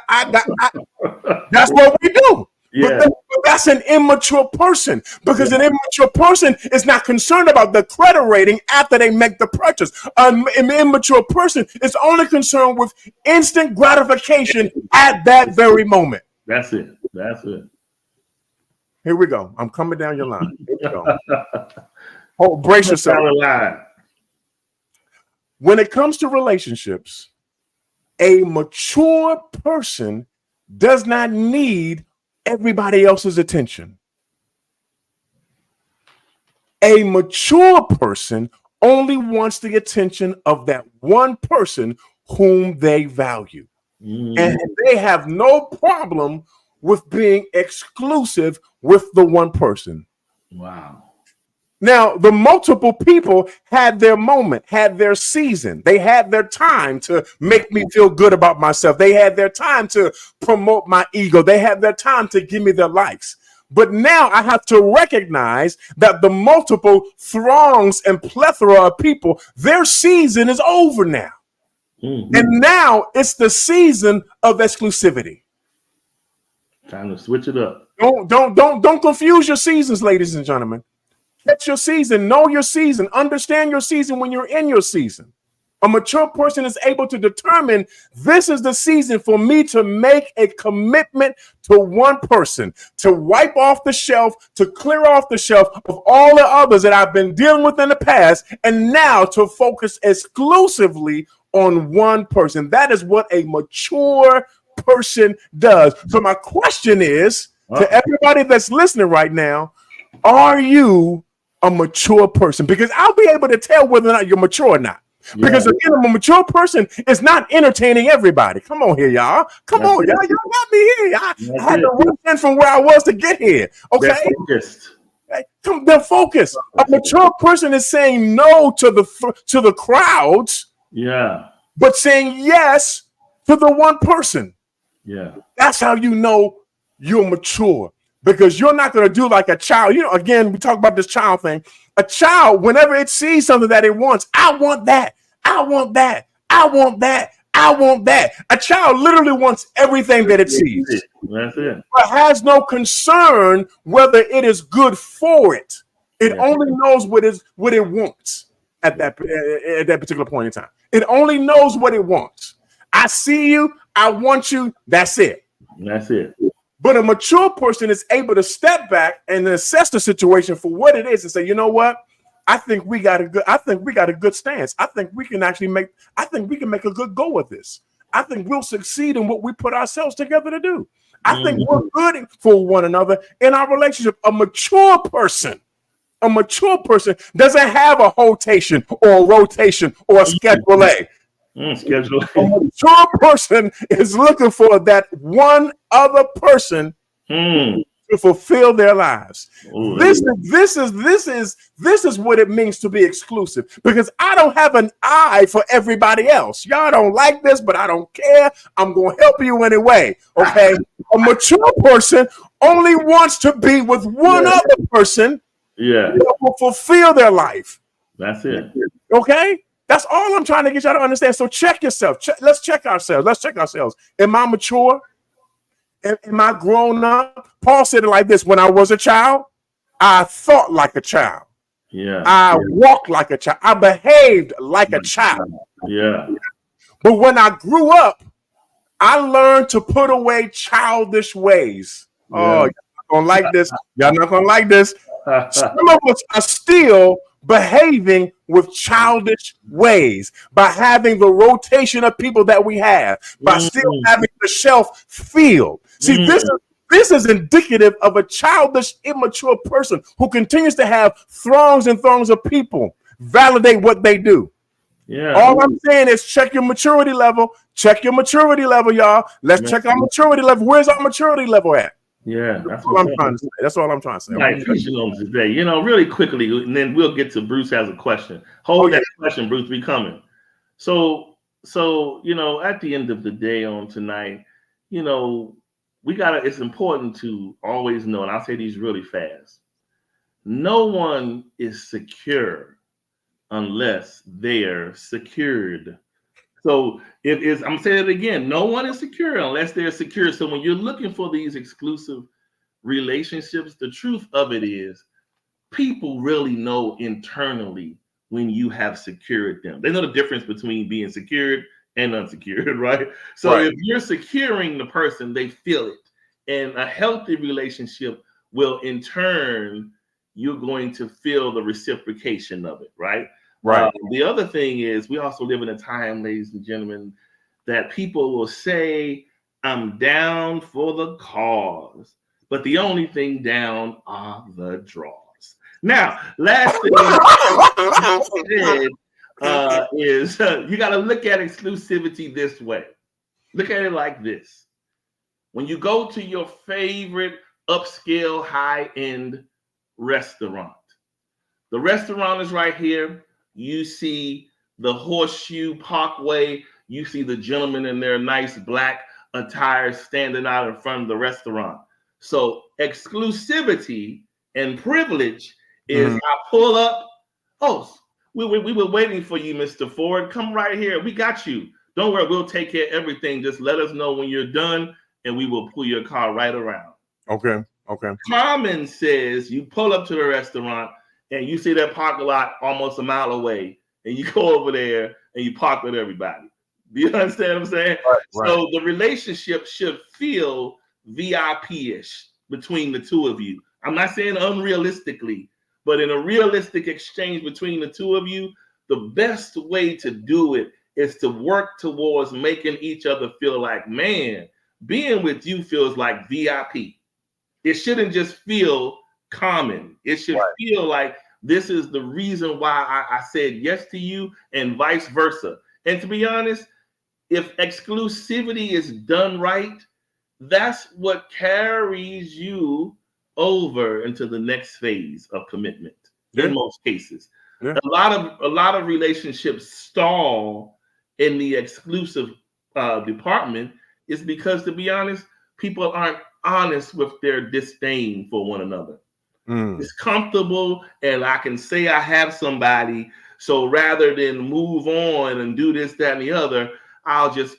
That's what we do. Yeah. But that's an immature person, because an immature person is not concerned about the credit rating after they make the purchase. An immature person is only concerned with instant gratification at that very moment. That's it. That's it. Here we go. I'm coming down your line. Here we go. Oh, brace yourself. When it comes to relationships, a mature person does not need everybody else's attention. A mature person only wants the attention of that one person whom they value. And they have no problem with being exclusive with the one person. Wow. Now, the multiple people had their moment, had their season. They had their time to make me feel good about myself. They had their time to promote my ego. They had their time to give me their likes. But now I have to recognize that the multiple throngs and plethora of people, their season is over now. And now it's the season of exclusivity. Time to switch it up. Don't confuse your seasons, ladies and gentlemen. Catch your season, know your season, understand your season when you're in your season. A mature person is able to determine this is the season for me to make a commitment to one person, to wipe off the shelf, to clear off the shelf of all the others that I've been dealing with in the past, and now to focus exclusively on one person. That is what a mature person does. So my question is to everybody that's listening right now, are you a mature person? Because I'll be able to tell whether or not you're mature or not. Because again, a mature person is not entertaining everybody. Come on here, y'all. Come on, y'all. Y'all got me here. I had to run from where I was to get here. Okay. They're focused. A mature person is saying no to the crowds. Yeah. But saying yes to the one person. Yeah. That's how you know you're mature. Because you're not going to do like a child. You know, again, we talk about this child thing. A child, whenever it sees something that it wants, I want that. I want that. I want that. I want that. A child literally wants everything that it sees. That's it. But has no concern whether it is good for it. It only knows what it wants at that particular point in time. It only knows what it wants. I see you. I want you. That's it. That's it. But a mature person is able to step back and assess the situation for what it is and say, you know what? I think we got a good stance. I think we can make a good go of this. I think we'll succeed in what we put ourselves together to do. I think we're good for one another in our relationship. A mature person doesn't have a rotation or a rotation or a schedule A. Schedule. A mature person is looking for that one other person to fulfill their lives. Ooh, this is what it means to be exclusive, because I don't have an eye for everybody else. Y'all don't like this, but I don't care. I'm going to help you anyway. Okay. A mature person only wants to be with one other person that will fulfill their life. That's it. Okay. That's all I'm trying to get y'all to understand. So check yourself. Let's check ourselves. Am I mature? Am I grown up? Paul said it like this: when I was a child, I thought like a child. Yeah. I walked like a child. I behaved like a child. Yeah. But when I grew up, I learned to put away childish ways. Oh, Yeah. you're not gonna like this. Y'all not gonna like this. Some of us are still behaving with childish ways by having the rotation of people that we have, by still Mm, having the shelf filled. See, mm. this is indicative of a childish, immature person who continues to have throngs and throngs of people validate what they do. Yeah. All I'm saying is check your maturity level. Check your maturity level, y'all. Let's check our maturity level. Where's our maturity level at? Yeah. That's all I'm trying to say. That's all I'm trying to say. Right, preaching on today. You know, really quickly, and then we'll get to Bruce has a question. Hold that question, Bruce. We coming. So you know, at the end of the day on tonight, you know, it's important to always know, and I'll say these really fast. No one is secure unless they're secured. So I'm saying it again, no one is secure unless they're secure. So when you're looking for these exclusive relationships, the truth of it is people really know internally when you have secured them. They know the difference between being secured and unsecured, right? So if you're securing the person, they feel it. And a healthy relationship will in turn, you're going to feel the reciprocation of it, right? Right. The other thing is we also live in a time, ladies and gentlemen, that people will say, I'm down for the cause, but the only thing down are the draws. Now, last thing is you got to look at exclusivity this way. Look at it like this. When you go to your favorite upscale high-end restaurant, the restaurant is right here. You see the Horseshoe Parkway. You see the gentlemen in their nice black attire standing out in front of the restaurant. So exclusivity and privilege is I pull up. Oh, we were waiting for you, Mr. Ford. Come right here. We got you. Don't worry. We'll take care of everything. Just let us know when you're done, and we will pull your car right around. Okay. Common says you pull up to the restaurant and you see that parking lot almost a mile away, and you go over there and you park with everybody. Do you understand what I'm saying? Right. So the relationship should feel VIP-ish between the two of you. I'm not saying unrealistically, but in a realistic exchange between the two of you, the best way to do it is to work towards making each other feel like, man, being with you feels like VIP. It shouldn't just feel common. It should feel like this is the reason why I said yes to you and vice versa. And to be honest, if exclusivity is done right, that's what carries you over into the next phase of commitment in most cases. A lot of relationships stall in the exclusive department is because, to be honest, people aren't honest with their disdain for one another. It's comfortable, and I can say I have somebody. So rather than move on and do this, that, and the other, I'll just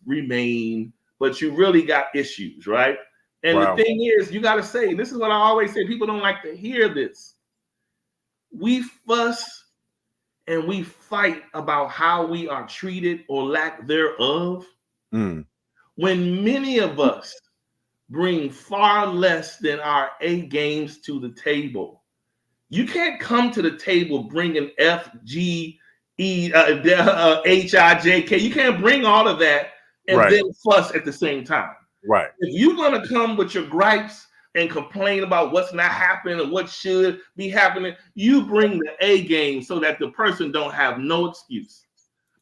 remain. But you really got issues, right? And the thing is, you got to say, this is what I always say, people don't like to hear this. We fuss and we fight about how we are treated or lack thereof. When many of us bring far less than our A games to the table. You can't come to the table bringing F, G, E, H, I, J, K. You can't bring all of that and then fuss at the same time. Right. If you're going to come with your gripes and complain about what's not happening and what should be happening, you bring the A game so that the person don't have no excuse.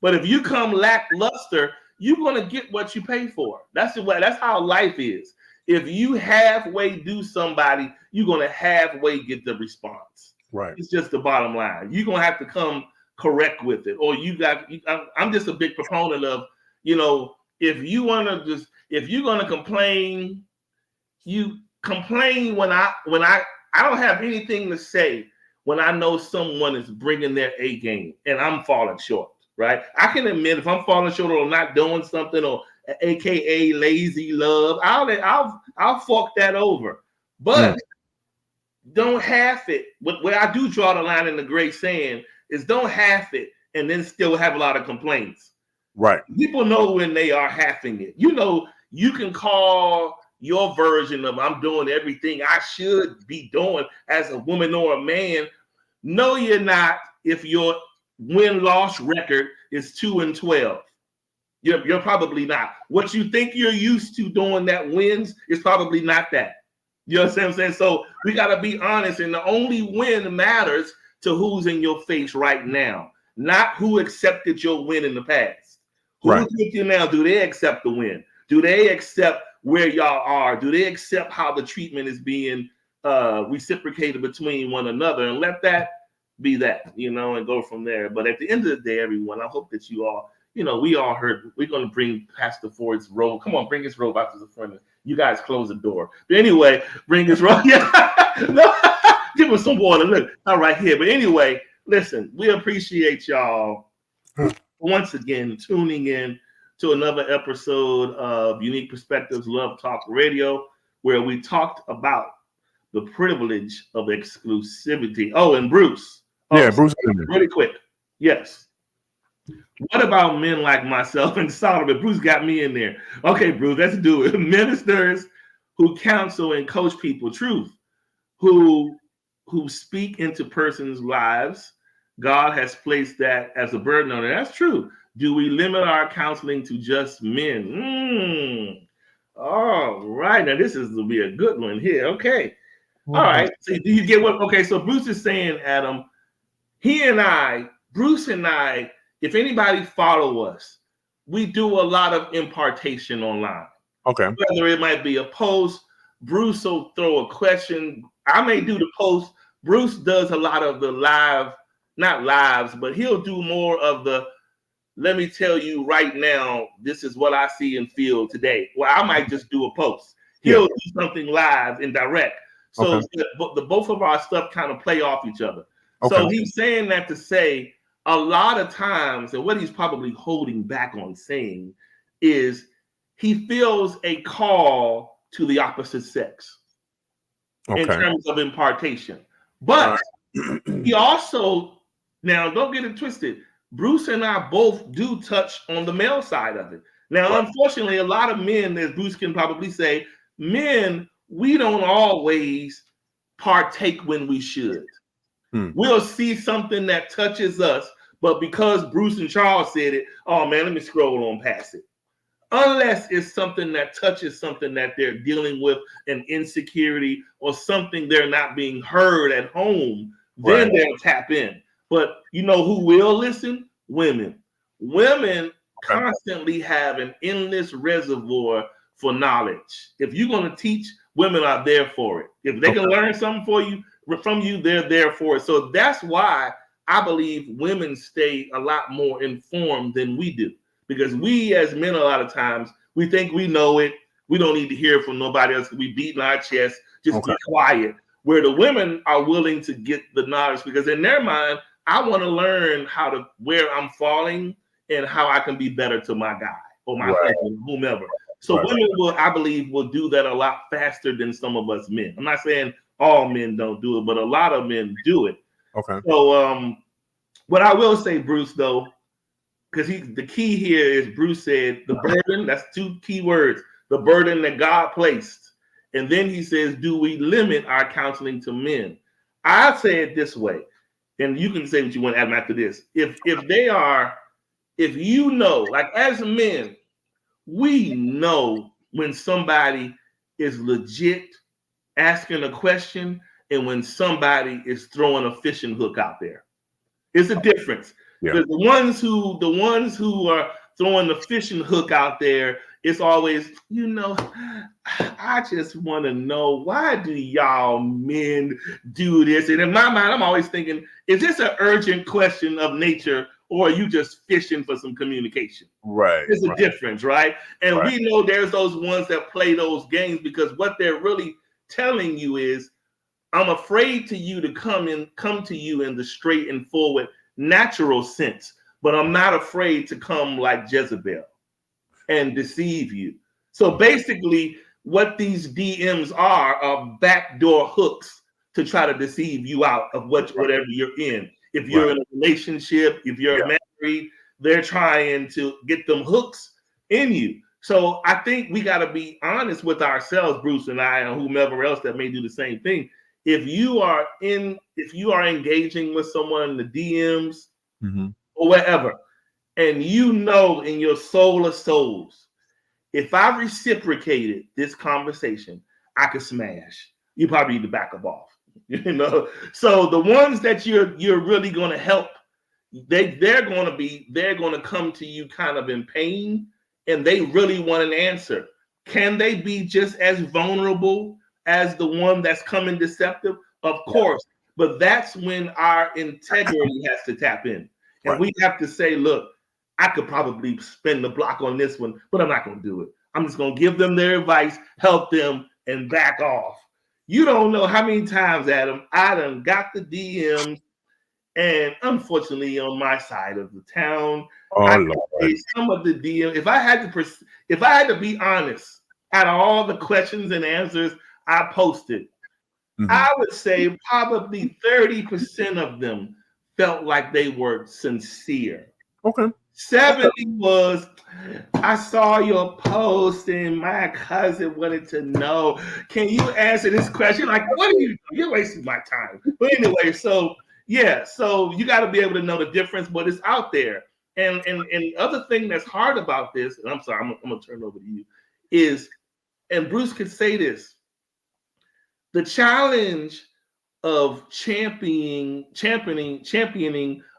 But if you come lackluster, you're going to get what you pay for. That's how life is. If you halfway do somebody, you're going to halfway get the response. Right. It's just the bottom line. You're going to have to come correct with it. Or I'm just a big proponent of, if you're going to complain, you complain when I don't have anything to say when I know someone is bringing their A game and I'm falling short, right? I can admit if I'm falling short or not doing something or AKA lazy love, I'll fork that over. But don't half it. Where I do draw the line in the great saying is don't half it and then still have a lot of complaints. Right. People know when they are halving it. You know, you can call your version of I'm doing everything I should be doing as a woman or a man. No, you're not if your win-loss record is 2-12. You're probably not. What you think you're used to doing that wins is probably not that. You know what I'm saying? So we got to be honest, and the only win matters to who's in your face right now, not who accepted your win in the past. Who's with you now? Do they accept the win? Do they accept where y'all are? Do they accept how the treatment is being reciprocated between one another? And let that be that, you know, and go from there. But at the end of the day, everyone, I hope that you all, you know, we all heard. We're going to bring Pastor Ford's robe. Come on, bring his robe out to the front. You guys close the door. But anyway, bring his robe. Yeah, no, give him some water. Look, all right here. But anyway, listen, we appreciate y'all once again tuning in to another episode of Unique Perspectives Love Talk Radio, where we talked about the privilege of exclusivity. Oh, and Bruce. Yeah, Bruce. Really quick. Yes. What about men like myself and Solomon? Bruce got me in there. Okay, Bruce, let's do it. Ministers who counsel and coach people, truth, who speak into persons' lives. God has placed that as a burden on it. That's true. Do we limit our counseling to just men? All right. Now, this is will be a good one here. Okay. All right. So do you get what? Okay. So Bruce is saying, Adam, Bruce and I, if anybody follow us, we do a lot of impartation online. Okay. Whether it might be a post, Bruce will throw a question. I may do the post. Bruce does a lot of the live, not lives, but he'll do more of the, let me tell you right now, this is what I see and feel today. Well, I might just do a post. He'll do something live and direct. So the both of our stuff kind of play off each other. So he's saying that to say a lot of times, and what he's probably holding back on saying is he feels a call to the opposite sex in terms of impartation. But he also, now don't get it twisted, Bruce and I both do touch on the male side of it. Now, unfortunately, a lot of men, as Bruce can probably say, men, we don't always partake when we should. We'll see something that touches us, but because Bruce and Charles said it, oh man, let me scroll on past it. Unless it's something that touches something that they're dealing with, an insecurity or something they're not being heard at home, then they'll tap in. But you know who will listen? Women. Women constantly have an endless reservoir for knowledge. If you're going to teach, women are there for it. If they can learn something from you, they're there for it. So that's why I believe women stay a lot more informed than we do. Because we as men, a lot of times, we think we know it. We don't need to hear from nobody else. We beat our chest, just be quiet. Where the women are willing to get the knowledge, because in their mind, I want to learn where I'm falling and how I can be better to my guy or my husband, whomever. So women I believe, will do that a lot faster than some of us men. I'm not saying all men don't do it, but a lot of men do it. Okay. So what I will say, Bruce, though, because the key here is Bruce said the burden, that's two key words, the burden that God placed. And then he says, do we limit our counseling to men? I say it this way, and you can say what you want, Adam, after this. If you know, like as men, we know when somebody is legit asking a question and when somebody is throwing a fishing hook out there. It's a difference. Because the ones who are throwing the fishing hook out there, it's always, you know, I just want to know, why do y'all men do this? And in my mind, I'm always thinking, is this an urgent question of nature, or are you just fishing for some communication? Right. It's a difference, right? And we know there's those ones that play those games, because what they're really telling you is, I'm afraid to come to you in the straight and forward natural sense, but I'm not afraid to come like Jezebel and deceive you. So basically, what these DMs are backdoor hooks to try to deceive you out of whatever you're in. If you're in a relationship, if you're married, they're trying to get them hooks in you. So I think we got to be honest with ourselves, Bruce and I, and whomever else that may do the same thing. If you are engaging with someone in the DMs or wherever, and you know in your soul of souls, if I reciprocated this conversation, I could smash. You probably need to back up off. So the ones that you're really going to help, they're going to come to you kind of in pain, and they really want an answer. Can they be just as vulnerable as the one that's coming deceptive? Of course, but that's when our integrity has to tap in, and we have to say, look, I could probably spin the block on this one, but I'm not going to do it. I'm just going to give them their advice, help them, and back off. You don't know how many times, Adam, I done got the DMs, and unfortunately, on my side of the town, some of the DMs. If I had to be honest, out of all the questions and answers I posted, I would say probably 30% of them felt like they were sincere. Okay. 70 was, I saw your post and my cousin wanted to know, can you answer this question? Like, what are you doing? You're wasting my time. But anyway, so you got to be able to know the difference, but it's out there. And the other thing that's hard about this, and I'm sorry, I'm going to turn it over to you, is, and Bruce could say this, the challenge of championing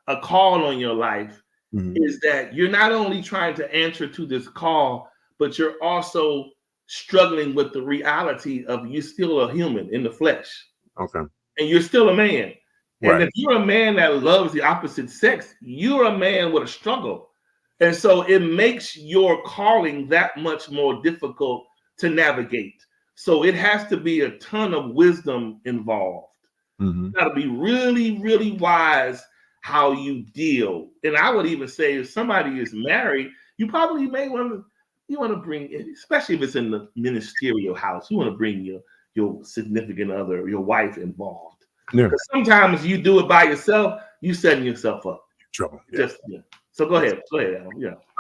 a call on your life is that you're not only trying to answer to this call, but you're also struggling with the reality of you still a human in the flesh. Okay. And you're still a man. And if you're a man that loves the opposite sex, you're a man with a struggle. And so it makes your calling that much more difficult to navigate. So it has to be a ton of wisdom involved. You got to be really, really wise how you deal. And I would even say if somebody is married, you probably may want to bring, especially if it's in the ministerial house, you want to bring your significant other, your wife involved. Because sometimes you do it by yourself, you setting yourself up. Trouble. So go ahead,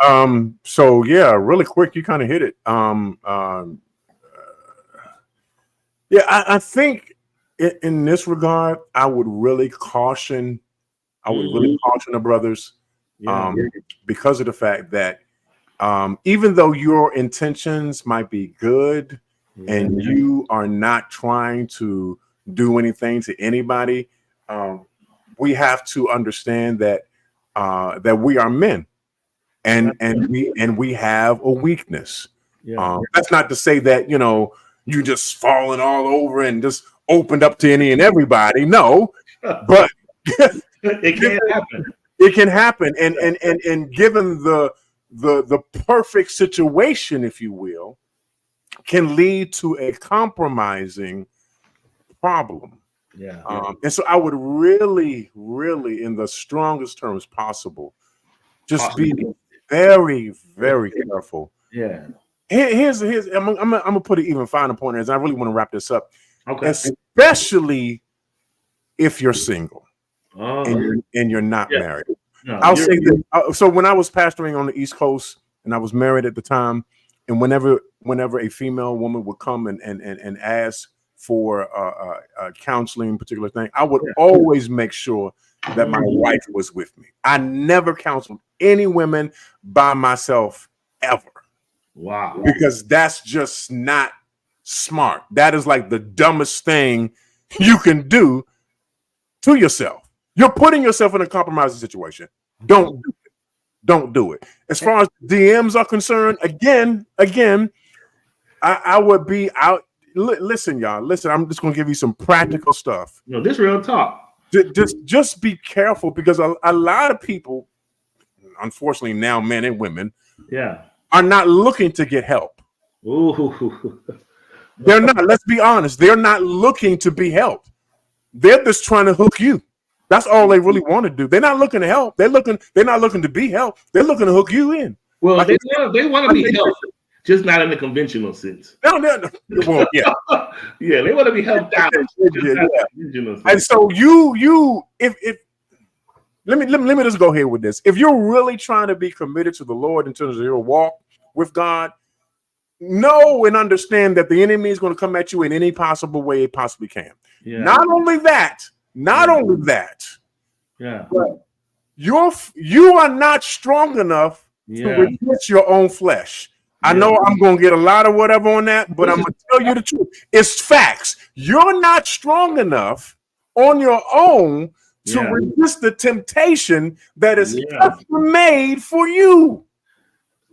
Alan. So really quick, you kind of hit it. I think in this regard, I would really caution the brothers because of the fact that even though your intentions might be good and you are not trying to do anything to anybody, we have to understand that we are men and we have a weakness. That's not to say that you just falling all over and just opened up to any and everybody. No, but it can happen. It can happen, and given the perfect situation, if you will, can lead to a compromising problem. And so I would really, really, in the strongest terms possible, just be very, very careful. Here's I'm gonna put an even finer point as I really want to wrap this up. Okay. Especially if you're single and you're not married. I'll say that. So when I was pastoring on the East Coast and I was married at the time, and whenever a female woman would come and ask for counseling, particular thing, I would always make sure that my wife was with me. I never counseled any women by myself ever. Wow. Because that's just not smart. That is like the dumbest thing you can do to yourself. You're putting yourself in a compromising situation. Don't do it. As far as DMs are concerned, again, I would be out. Listen, y'all. Listen, I'm just going to give you some practical stuff. This real talk. Just be careful because a lot of people, unfortunately now men and women, are not looking to get help. Ooh. They're not. Let's be honest. They're not looking to be helped. They're just trying to hook you. That's all they really want to do. They're not looking to help. They're not looking to be helped. They're looking to hook you in. Well, they want to be helped, just not in the conventional sense. No. Well, yeah. They want to be helped out. And so you if let me just go here with this. If you're really trying to be committed to the Lord in terms of your walk with God, know and understand that the enemy is going to come at you in any possible way it possibly can. Yeah. Not only that, Yeah. but you are not strong enough to resist your own flesh. I know I'm going to get a lot of whatever on that, but I'm going to tell you the truth. It's facts. You're not strong enough on your own to resist the temptation that is made for you.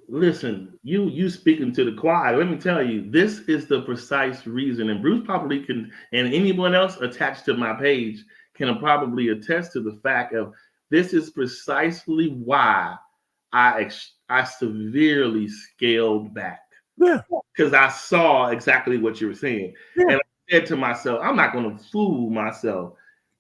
Listen, you speaking to the choir. Let me tell you, this is the precise reason, and Bruce probably can, and anyone else attached to my page can probably attest to the fact of this is precisely why I severely scaled back. Yeah. Because I saw exactly what you were saying. Yeah. And I said to myself, I'm not going to fool myself.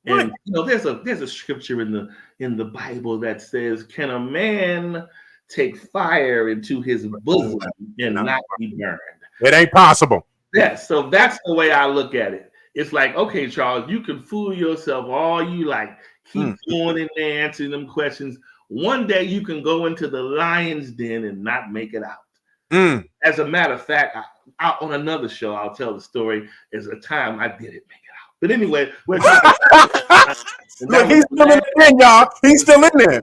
And there's a scripture in the Bible that says, can a man take fire into his bosom and not be burned? It ain't possible. Yes. So that's the way I look at it. It's like, okay, Charles, you can fool yourself all you like. Keep going in there answering them questions. One day you can go into the lion's den and not make it out. As a matter of fact, on another show, I'll tell the story. There's a time I didn't make it out. But anyway, look, he's still in there, y'all. He's still in there.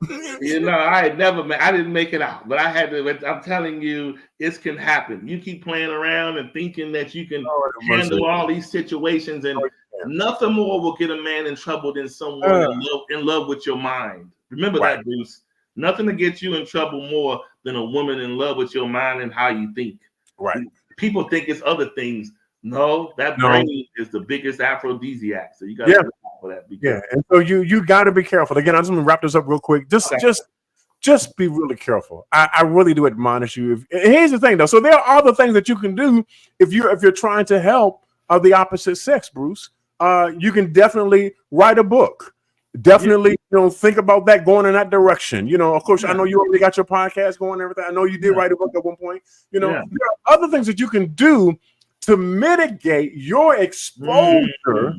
I didn't make it out, but I had to. I'm telling you, this can happen. You keep playing around and thinking that you can handle all these situations, and nothing more will get a man in trouble than someone in love with your mind. Remember that, Bruce. Nothing to get you in trouble more than a woman in love with your mind and how you think. Right. People think it's other things. No, that brain is the biggest aphrodisiac. So you got to look out for that. And so you got to be careful. Again, I'm just gonna wrap this up real quick. Just be really careful. I really do admonish you. Here's the thing, though. So there are other things that you can do if you're trying to help the opposite sex, Bruce. You can definitely write a book. Definitely, think about that, going in that direction. Of course, I know you already got your podcast going and everything. I know you did write a book at one point. There are other things that you can do to mitigate your exposure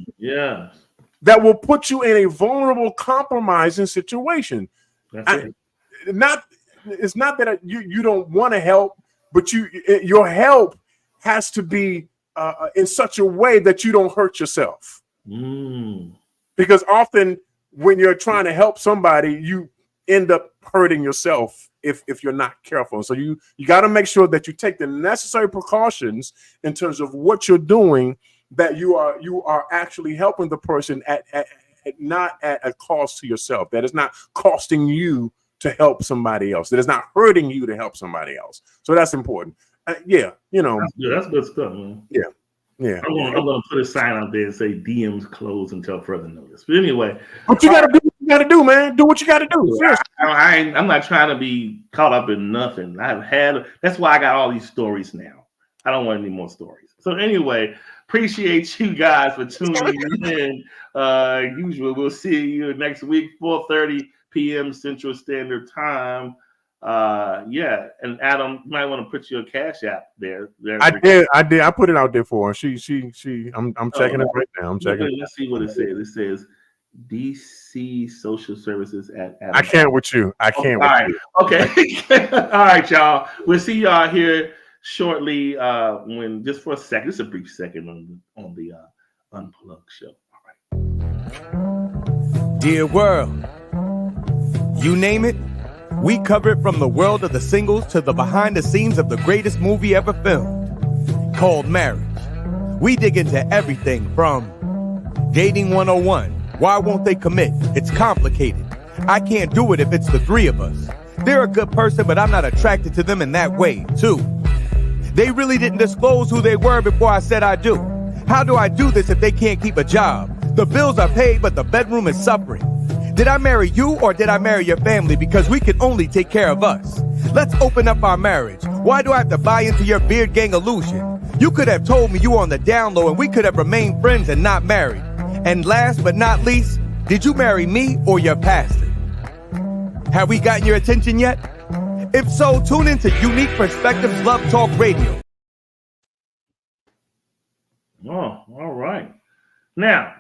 that will put you in a vulnerable, compromising situation. It's not that you don't want to help, but your help has to be in such a way that you don't hurt yourself. Because often when you're trying to help somebody, you end up hurting yourself if you're not careful. So you got to make sure that you take the necessary precautions in terms of what you're doing, that you are actually helping the person at not at a cost to yourself, that is not costing you to help somebody else, that is not hurting you to help somebody else. So that's important. That's good stuff, man. Yeah. I'm gonna put a sign out there and say DMs closed until further notice. But anyway, but you gotta do what you gotta do, man. Do what you gotta do. I'm not trying to be caught up in nothing. That's why I got all these stories now. I don't want any more stories. So anyway, appreciate you guys for tuning in. Usually we'll see you next week, 4:30 p.m. Central Standard Time. And Adam, you might want to put your Cash App there. I did. I put it out there for her. She. I'm checking it right now. I'm checking. Let's see what it says. It says DC Social Services at Adam. I can't with you. I can't with you. Okay. All right, y'all. We'll see y'all here shortly. When just for a second, just a brief second on the Unplugged show. All right. Dear world, you name it. We cover it from the world of the singles to the behind the scenes of the greatest movie ever filmed, called Marriage. We dig into everything from dating 101. Why won't they commit? It's complicated. I can't do it if it's the three of us. They're a good person, but I'm not attracted to them in that way, too. They really didn't disclose who they were before I said I do. How do I do this if they can't keep a job? The bills are paid, but the bedroom is suffering. Did I marry you or did I marry your family? Because we can only take care of us. Let's open up our marriage. Why do I have to buy into your beard gang illusion? You could have told me you were on the down low and we could have remained friends and not married. And last but not least, did you marry me or your pastor? Have we gotten your attention yet? If so, tune into Unique Perspectives Love Talk Radio. Oh, all right. Now,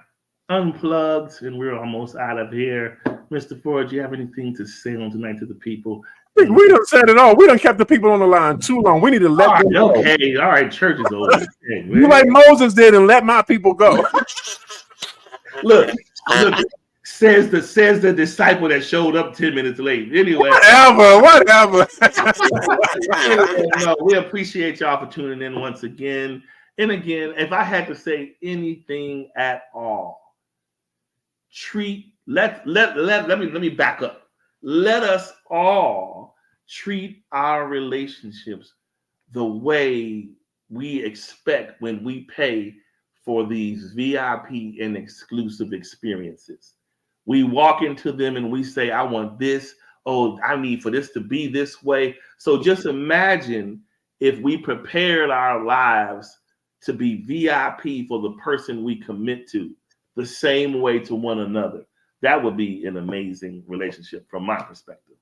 Unplugged, and we're almost out of here. Mr. Ford, do you have anything to say on tonight to the people? We done said it all. We done kept the people on the line too long. We need to let them go. Okay, all right, church is over. Okay, you like Moses did and let my people go. look, says the disciple that showed up 10 minutes late. Anyway, whatever. Anyway, no, we appreciate y'all for tuning in once again. And again, if I had to say anything at all, let me back up. Let us all treat our relationships the way we expect when we pay for these VIP and exclusive experiences. We walk into them and we say, I want this. Oh, I need for this to be this way. So just imagine if we prepared our lives to be VIP for the person we commit to the same way to one another. That would be an amazing relationship from my perspective.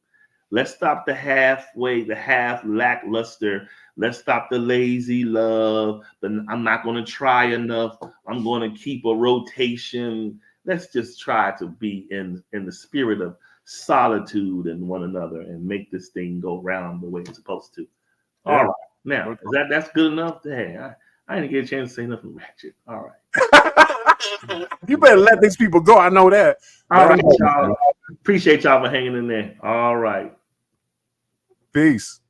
Let's stop the half lackluster. Let's stop the lazy love. I'm not going to try enough. I'm going to keep a rotation. Let's just try to be in the spirit of solitude in one another and make this thing go round the way it's supposed to. Yeah. All right. Now, that's good enough? Hey, I didn't get a chance to say nothing ratchet. All right. You better let these people go. I know that. All right, y'all. Appreciate y'all for hanging in there. All right. Peace.